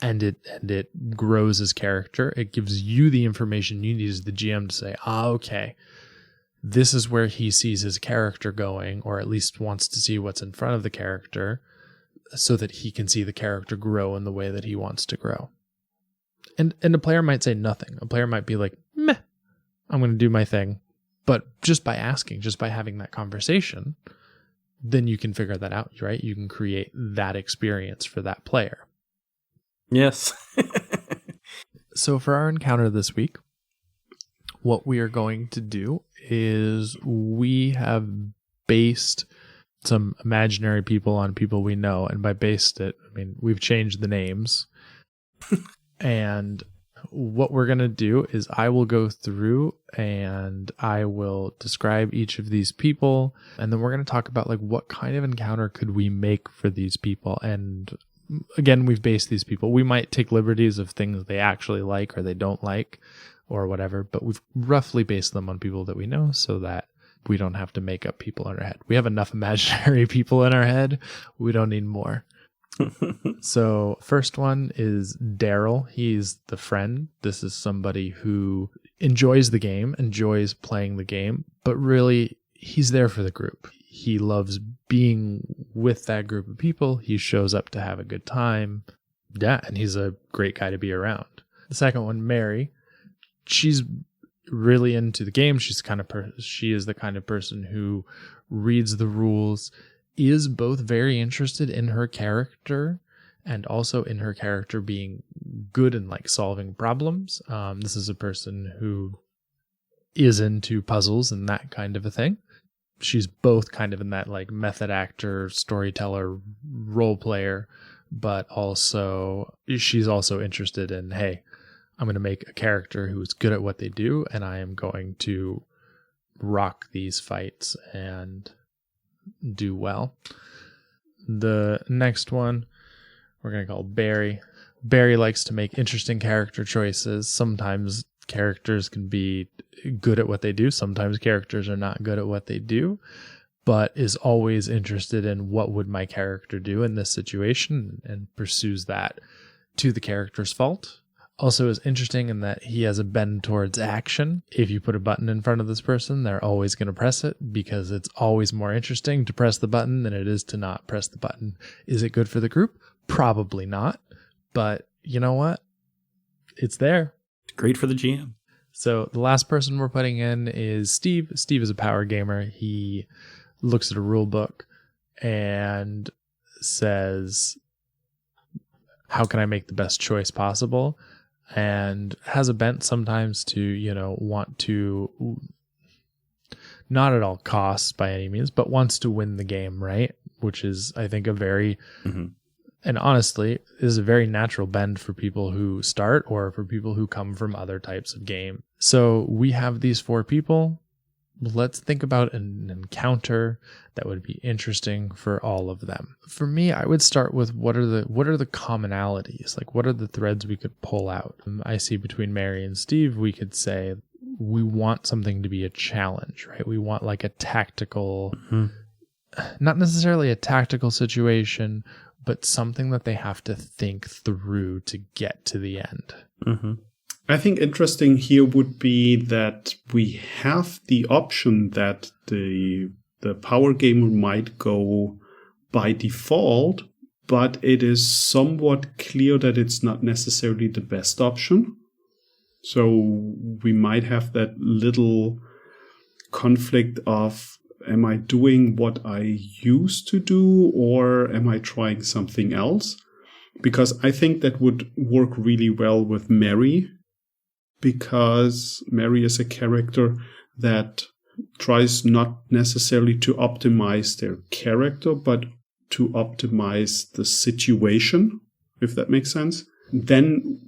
And it grows his character. It gives you the information you need as the GM to say, okay, this is where he sees his character going, or at least wants to see what's in front of the character so that he can see the character grow in the way that he wants to grow. And a player might say nothing. A player might be like, meh, I'm going to do my thing. But just by asking, just by having that conversation, then you can figure that out, right? You can create that experience for that player. Yes. So for our encounter this week, what we are going to do is we have based some imaginary people on people we know. And by based it, I mean, we've changed the names. And what we're going to do is I will go through and I will describe each of these people. And then we're going to talk about like what kind of encounter could we make for these people. And again, we've based these people. We might take liberties of things they actually like or they don't like or whatever, but we've roughly based them on people that we know so that we don't have to make up people in our head. We have enough imaginary people in our head. We don't need more. So first one is Daryl. He's the friend. This is somebody who enjoys the game, enjoys playing the game, but really he's there for the group. He loves being with that group of people. He shows up to have a good time. Yeah, and he's a great guy to be around. The second one, Mary. She's really into the game. She is the kind of person who reads the rules, is both very interested in her character and also in her character being good and like solving problems. This is a person who is into puzzles and that kind of a thing. She's both kind of in that like method actor, storyteller, role player, but also she's also interested in, hey, I'm going to make a character who's good at what they do, and I am going to rock these fights and do well. The next one we're going to call Barry. Barry likes to make interesting character choices. Sometimes characters can be good at what they do. Sometimes characters are not good at what they do, but is always interested in what would my character do in this situation and pursues that to the character's fault. Also is interesting in that he has a bend towards action. If you put a button in front of this person, they're always going to press it because it's always more interesting to press the button than it is to not press the button. Is it good for the group? Probably not. But you know what? It's there. Great for the GM. So the last person we're putting in is Steve. Steve is a power gamer. He looks at a rule book and says, how can I make the best choice possible? And has a bent sometimes to, want to, not at all costs by any means, but wants to win the game, right? Which is, I think, a very, and honestly, is a very natural bend for people who start or for people who come from other types of game. So we have these 4 people. Let's think about an encounter that would be interesting for all of them. For me, I would start with what are the commonalities? Like, what are the threads we could pull out? I see between Mary and Steve, we could say we want something to be a challenge, right? We want like a tactical, not necessarily a tactical situation, but something that they have to think through to get to the end. I think interesting here would be that we have the option that the power gamer might go by default, but it is somewhat clear that it's not necessarily the best option. So we might have that little conflict of, am I doing what I used to do or am I trying something else? Because I think that would work really well with Mary, because Mary is a character that tries not necessarily to optimize their character, but to optimize the situation, if that makes sense. Then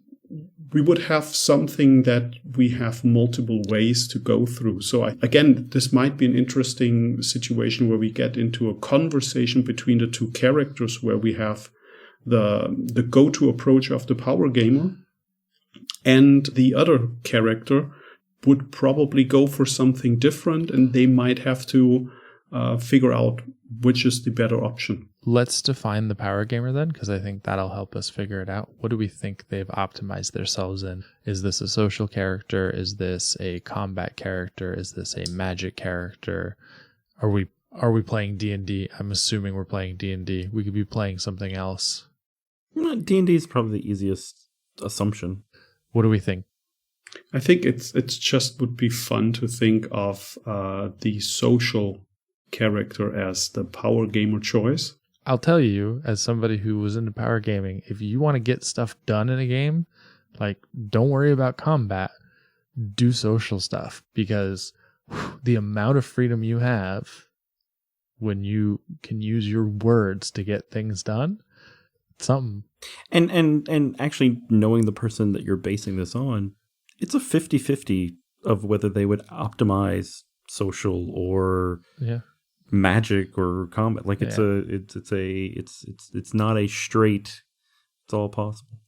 we would have something that we have multiple ways to go through. So again, this might be an interesting situation where we get into a conversation between the 2 characters where we have the go-to approach of the power gamer, and the other character would probably go for something different, and they might have to figure out which is the better option. Let's define the power gamer then, because I think that'll help us figure it out. What do we think they've optimized themselves in? Is this a social character? Is this a combat character? Is this a magic character? Are we playing D&D? I'm assuming we're playing D&D. We could be playing something else. D&D is probably the easiest assumption. What do we think? I think it's just would be fun to think of the social character as the power gamer choice. I'll tell you, as somebody who was into power gaming, if you want to get stuff done in a game, like, don't worry about combat, do social stuff, because the amount of freedom you have when you can use your words to get things done, it's something. And actually knowing the person that you're basing this on, it's a 50-50 of whether they would optimize social or magic or combat. Like it's not a straight, it's all possible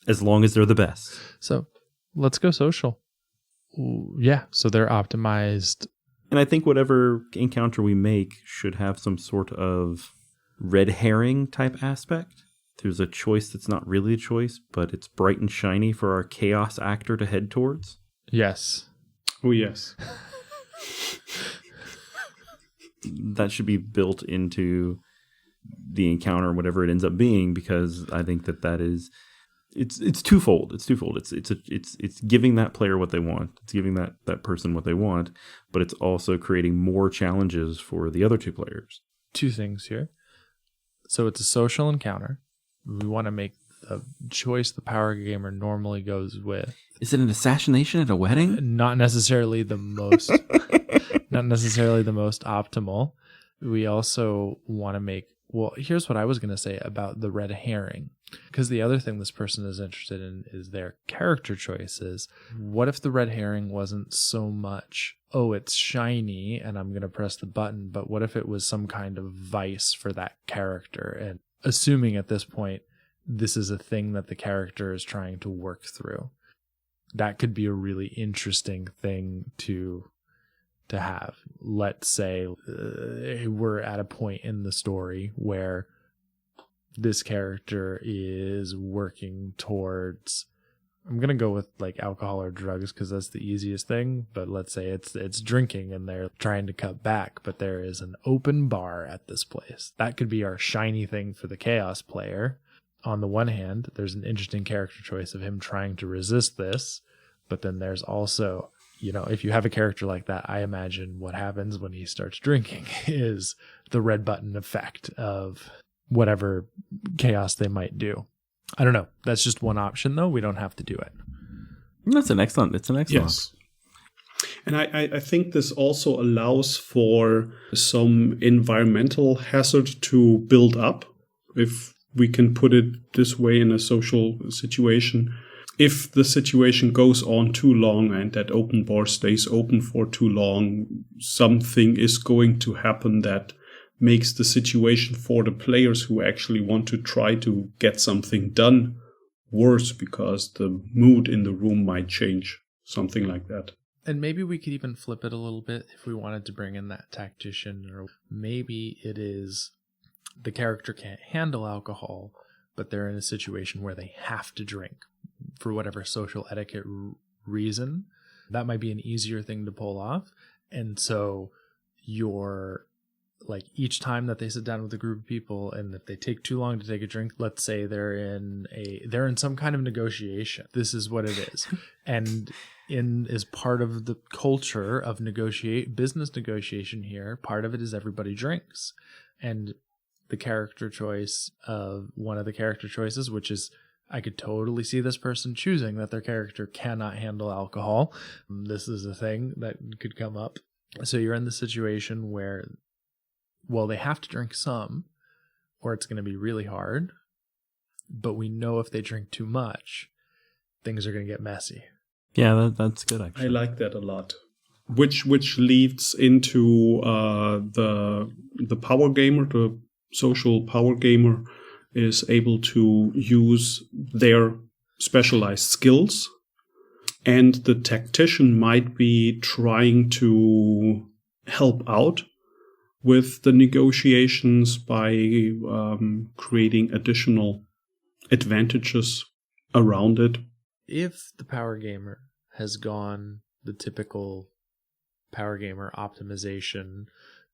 as long as they're the best. So let's go social. Yeah. So they're optimized. And I think whatever encounter we make should have some sort of red herring type aspect. There's a choice that's not really a choice, but it's bright and shiny for our chaos actor to head towards. Yes. Oh, yes. That should be built into the encounter, whatever it ends up being, because I think that is it's twofold. It's twofold. It's giving that player what they want. It's giving that person what they want, but it's also creating more challenges for the other 2 players. 2 things here. So it's a social encounter. We want to make the choice the power gamer normally goes with. Is it an assassination at a wedding? Not necessarily the most not necessarily the most optimal. We also want to make, well, here's what I was going to say about the red herring. Because the other thing this person is interested in is their character choices. What if the red herring wasn't so much, oh, it's shiny and I'm going to press the button, but what if it was some kind of vice for that character? And assuming at this point this is a thing that the character is trying to work through. That could be a really interesting thing to have. Let's say we're at a point in the story where this character is working towards, I'm going to go with like alcohol or drugs because that's the easiest thing, but let's say it's drinking and they're trying to cut back, but there is an open bar at this place. That could be our shiny thing for the Chaos player. On the one hand, there's an interesting character choice of him trying to resist this, but then there's also, if you have a character like that, I imagine what happens when he starts drinking is the red button effect of whatever chaos they might do. I don't know. That's just one option, though. We don't have to do it. It's an excellent Yes. And I think this also allows for some environmental hazard to build up, if we can put it this way in a social situation. If the situation goes on too long and that open bar stays open for too long, something is going to happen that makes the situation for the players who actually want to try to get something done worse, because the mood in the room might change, something like that. And maybe we could even flip it a little bit if we wanted to bring in that tactician, or maybe it is the character can't handle alcohol, but they're in a situation where they have to drink for whatever social etiquette reason. That might be an easier thing to pull off. And so you're like, each time that they sit down with a group of people, and if they take too long to take a drink, let's say they're in some kind of negotiation. This is what it is. And as part of the culture of business negotiation here, part of it is everybody drinks. And the character choice of one of the character choices, which is, I could totally see this person choosing that their character cannot handle alcohol. This is a thing that could come up. So you're in the situation where, well, they have to drink some, or it's going to be really hard. But we know if they drink too much, things are going to get messy. Yeah, that's good, actually. I like that a lot. Which leads into the power gamer, the social power gamer is able to use their specialized skills, and the tactician might be trying to help out with the negotiations by creating additional advantages around it. If the power gamer has gone the typical power gamer optimization,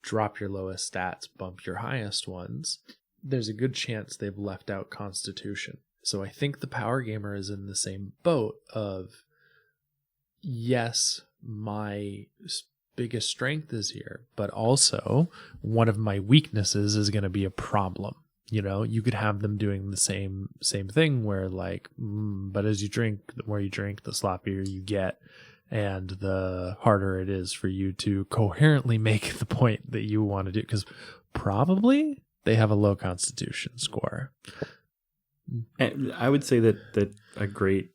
drop your lowest stats, bump your highest ones, there's a good chance they've left out Constitution. So I think the power gamer is in the same boat of, yes, my biggest strength is here, but also one of my weaknesses is going to be a problem. You could have them doing the same thing where like, but as you drink, the more you drink, the sloppier you get, and the harder it is for you to coherently make the point that you want to do, because probably they have a low Constitution score. And I would say that a great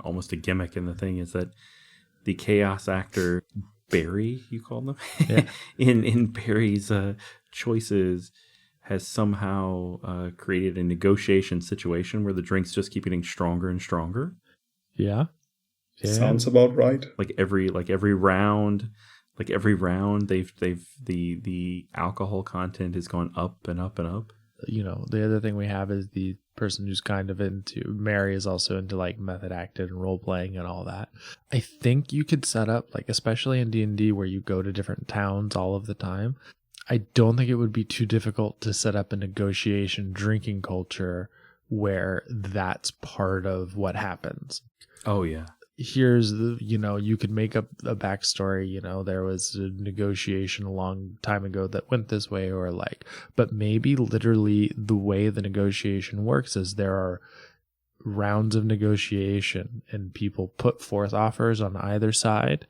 almost a gimmick in the thing is that the chaos actor Barry, you call them, yeah. in Barry's choices has somehow created a negotiation situation where the drinks just keep getting stronger and stronger. Yeah. Sounds about right. Like every round, they've the alcohol content has gone up and up and up. The other thing we have is the person who's kind of into, Mary is also into like method acting and role playing and all that. I think you could set up, like, especially in D&D where you go to different towns all of the time, I don't think it would be too difficult to set up a negotiation drinking culture where that's part of what happens. Oh yeah. Here's the, you could make up a backstory, there was a negotiation a long time ago that went this way, or like, but maybe literally the way the negotiation works is there are rounds of negotiation and people put forth offers on either side.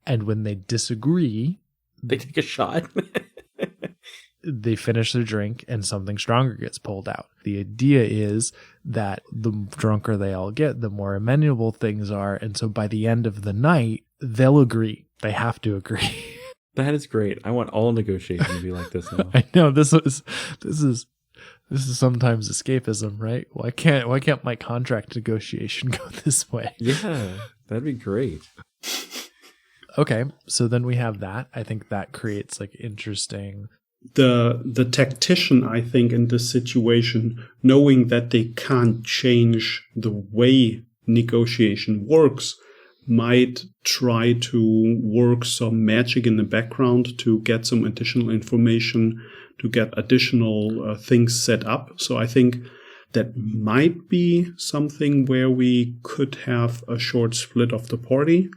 And when they disagree, they take a shot. They finish their drink and something stronger gets pulled out. The idea is that the drunker they all get, the more amenable things are. And so by the end of the night, they'll agree. They have to agree. That is great. I want all negotiation to be like this now. I know this is This is sometimes escapism, right? Why can't my contract negotiation go this way? Yeah, that'd be great. Okay, so then we have that. I think that creates like interesting. The tactician, I think, in this situation, knowing that they can't change the way negotiation works, might try to work some magic in the background to get some additional information, to get additional things set up. So I think that might be something where we could have a short split of the party,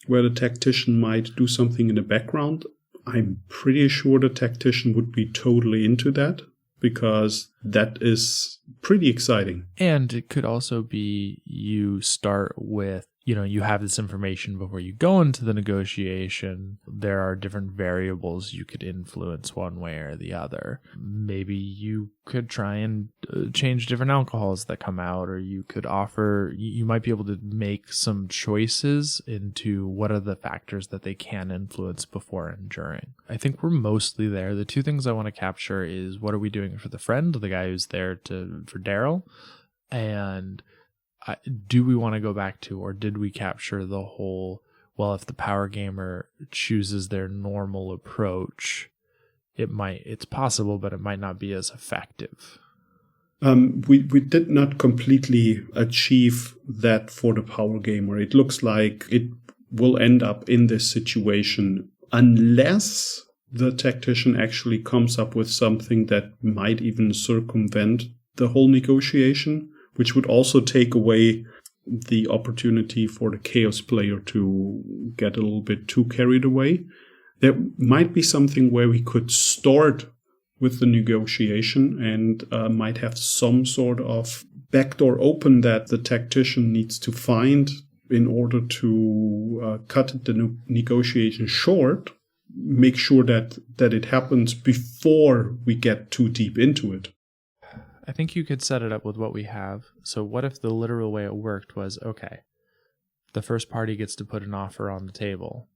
where the tactician might do something in the background. I'm pretty sure the tactician would be totally into that, because that is pretty exciting. And it could also be you start with, you have this information before you go into the negotiation. There are different variables you could influence one way or the other. Maybe you could try and change different alcohols that come out, or you could offer, you might be able to make some choices into what are the factors that they can influence before and during. I think we're mostly there. The two things I want to capture is, what are we doing for the friend, the guy who's there for Daryl, and do we want to go back to, or did we capture the whole, well, if the power gamer chooses their normal approach, it's possible, but it might not be as effective. We did not completely achieve that for the power gamer. It looks like it will end up in this situation unless the tactician actually comes up with something that might even circumvent the whole negotiation, which would also take away the opportunity for the chaos player to get a little bit too carried away. There might be something where we could start with the negotiation and might have some sort of backdoor open that the tactician needs to find in order to cut the negotiation short. Make sure that it happens before we get too deep into it. I think you could set it up with what we have. So what if the literal way it worked was, okay, the first party gets to put an offer on the table.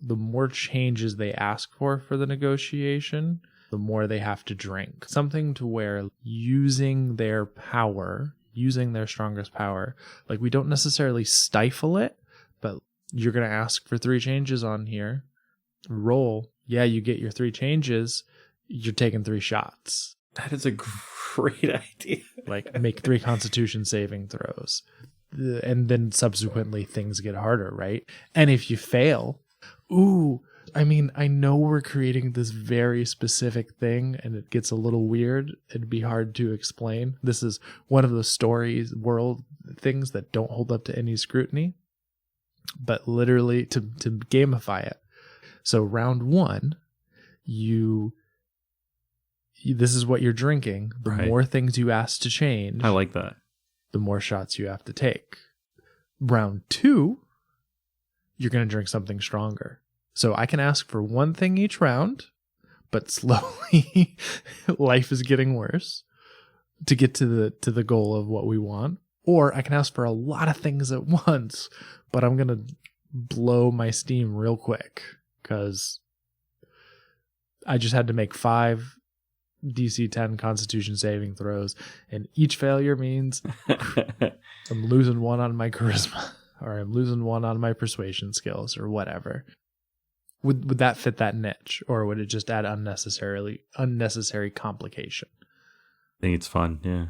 The more changes they ask for the negotiation, the more they have to drink. Something to where using their power, using their strongest power, like we don't necessarily stifle it, but you're going to ask for 3 changes on here. Roll. Yeah, you get your 3 changes. You're taking 3 shots. That is a great idea. Like, make 3 constitution saving throws. And then subsequently things get harder, right? And if you fail, I know we're creating this very specific thing and it gets a little weird. It'd be hard to explain. This is one of the stories, world things that don't hold up to any scrutiny, but literally to gamify it. So round 1, this is what you're drinking. The right. more things you ask to change, I like that, the more shots you have to take. Round 2, you're going to drink something stronger. So I can ask for 1 thing each round, but slowly life is getting worse to get to the goal of what we want. Or I can ask for a lot of things at once, but I'm going to blow my steam real quick because I just had to make 5 DC 10 Constitution saving throws, and each failure means I'm losing 1 on my charisma, or I'm losing 1 on my persuasion skills, or whatever. Would that fit that niche, or would it just add unnecessary complication? I think it's fun, yeah.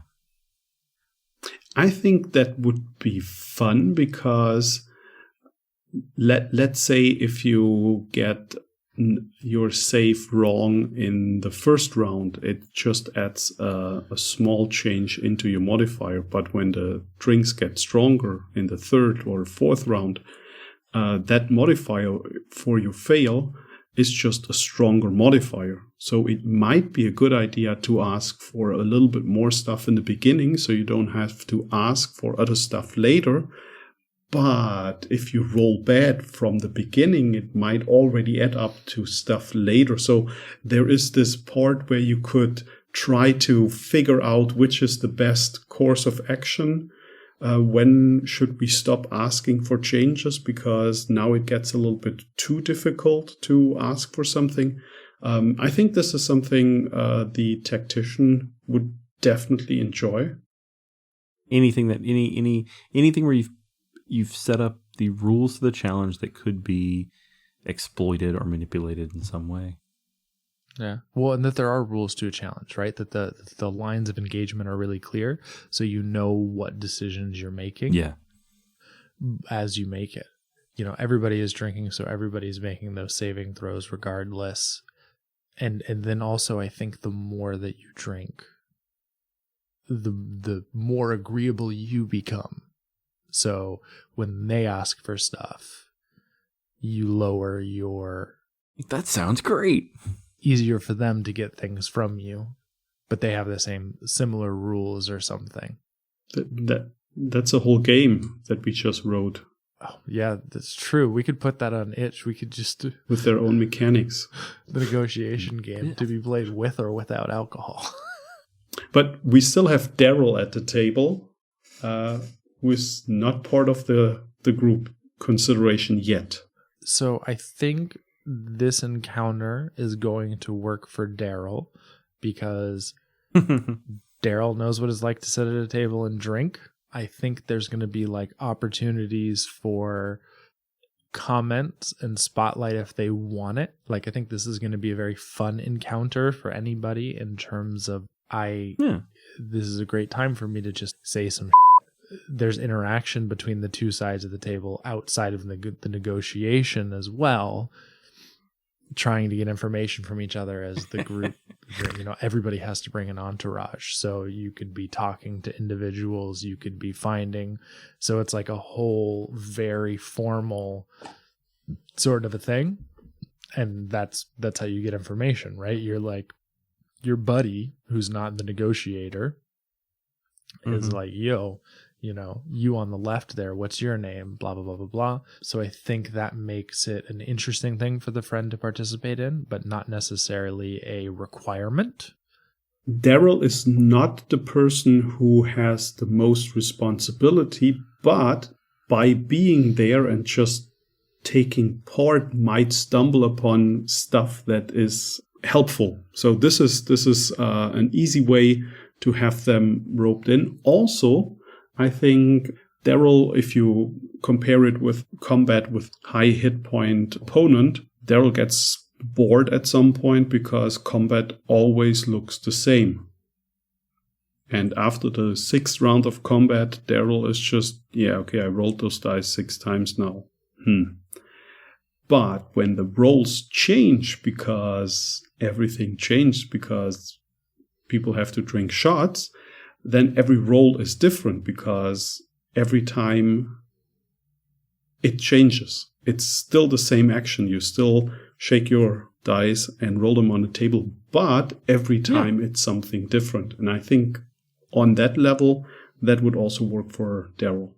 I think that would be fun because let's say if you get your save wrong in the first round, it just adds a small change into your modifier. But when the drinks get stronger in the 3rd or 4th round, that modifier for your fail is just a stronger modifier. So it might be a good idea to ask for a little bit more stuff in the beginning so you don't have to ask for other stuff later. But if you roll bad from the beginning, it might already add up to stuff later. So there is this part where you could try to figure out which is the best course of action. When should we stop asking for changes? Because now it gets a little bit too difficult to ask for something. I think this is something the tactician would definitely enjoy. Anything that anything where you've set up the rules to the challenge that could be exploited or manipulated in some way. Yeah. Well, and that there are rules to a challenge, right? That the lines of engagement are really clear, so you know what decisions you're making. Yeah. As you make it. You know, everybody is drinking, so everybody's making those saving throws regardless. And then also I think the more that you drink, the more agreeable you become. So when they ask for stuff, you lower your... That sounds great. Easier for them to get things from you, but they have the similar rules or something. That's a whole game that we just wrote. Oh, yeah, that's true. We could put that on itch. We could just... With their own mechanics. The negotiation game to be played with or without alcohol. But we still have Daryl at the table, who is not part of the group consideration yet. So I think this encounter is going to work for Daryl because Daryl knows what it's like to sit at a table and drink. I think there's going to be like opportunities for comments and spotlight if they want it. Like, I think this is going to be a very fun encounter for anybody in terms of this is a great time for me to just say some There's interaction between the two sides of the table outside of the negotiation as well, trying to get information from each other as the group. You know, everybody has to bring an entourage. So you could be talking to individuals, you could be finding. So it's like a whole very formal sort of a thing. And that's how you get information, right? You're like, your buddy, who's not the negotiator, is like, yo, you know, you on the left there, what's your name? Blah, blah, blah, blah, blah. So I think that makes it an interesting thing for the friend to participate in, but not necessarily a requirement. Daryl is not the person who has the most responsibility, but by being there and just taking part might stumble upon stuff that is helpful. So this is an easy way to have them roped in. Also, I think Daryl, if you compare it with combat with high hit point opponent, Daryl gets bored at some point because combat always looks the same. And after the 6th round of combat, Daryl is just, yeah, okay, I rolled those dice 6 times now. But when the rolls change because everything changed because people have to drink shots, then every roll is different because every time it changes. It's still the same action. You still shake your dice and roll them on the table, but every time it's something different. And I think on that level, that would also work for Daryl.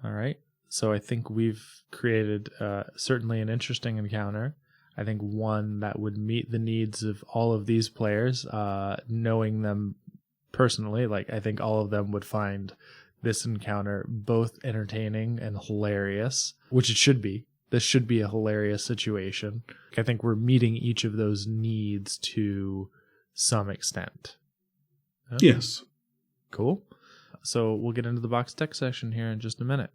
All right. So I think we've created certainly an interesting encounter. I think one that would meet the needs of all of these players, knowing them personally. Like, I think all of them would find this encounter both entertaining and hilarious, which it should be. This should be a hilarious situation. I think we're meeting each of those needs to some extent. Huh? Yes. Cool. So we'll get into the box tech session here in just a minute.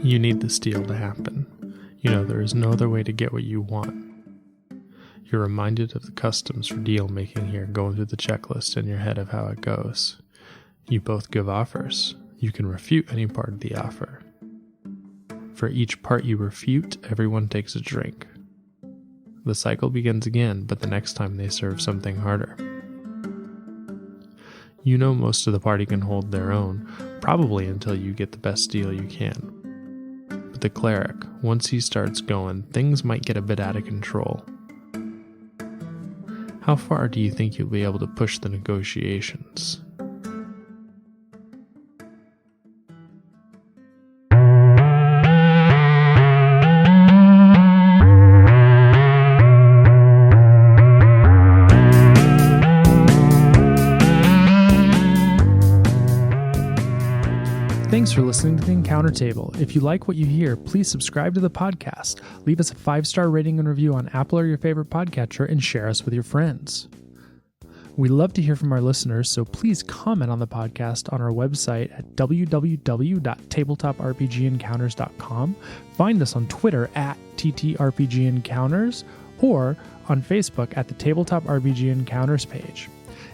You need this deal to happen. You know there is no other way to get what you want. You're reminded of the customs for deal making here, going through the checklist in your head of how it goes. You both give offers. You can refute any part of the offer. For each part you refute, everyone takes a drink. The cycle begins again, but the next time they serve something harder. You know most of the party can hold their own, probably until you get the best deal you can. But the cleric, once he starts going, things might get a bit out of control. How far do you think you'll be able to push the negotiations? Thanks for listening to The Encounter Table. If you like what you hear, please subscribe to the podcast, leave us a 5-star rating and review on Apple or your favorite podcatcher, and share us with your friends. We love to hear from our listeners, so please comment on the podcast on our website at www.tabletop-rpg-encounters.com. Find us on Twitter at TTRPGEncounters or on Facebook at the Tabletop RPG Encounters page.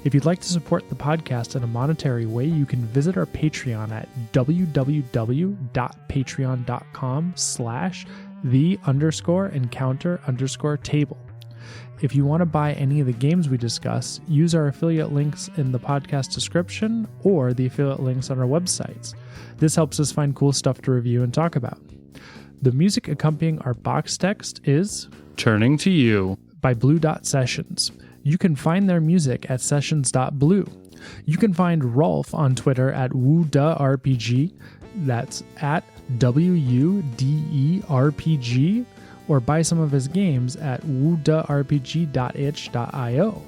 If you'd like to support the podcast in a monetary way, you can visit our Patreon at www.patreon.com/the_encounter_table. If you want to buy any of the games we discuss, use our affiliate links in the podcast description or the affiliate links on our websites. This helps us find cool stuff to review and talk about. The music accompanying our box text is Turning to You by Blue Dot Sessions. You can find their music at sessions.blue. You can find Ralf on Twitter at WooDaRPG. That's at WUDERPG. Or buy some of his games at woodarpg.itch.io.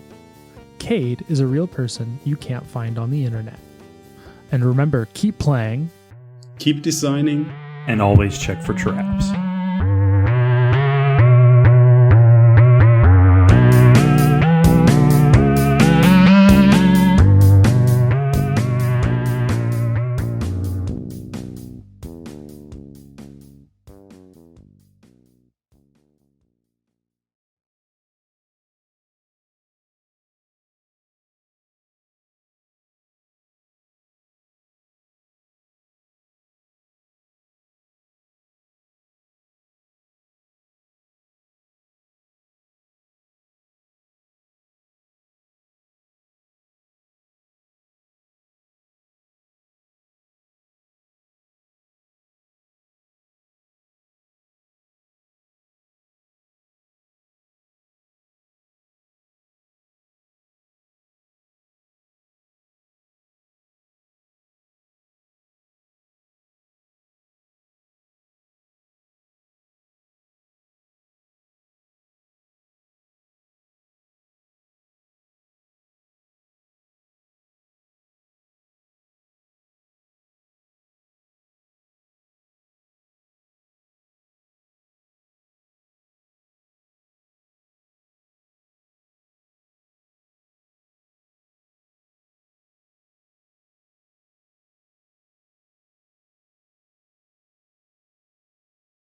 Kade is a real person you can't find on the internet. And remember, keep playing, keep designing, and always check for traps.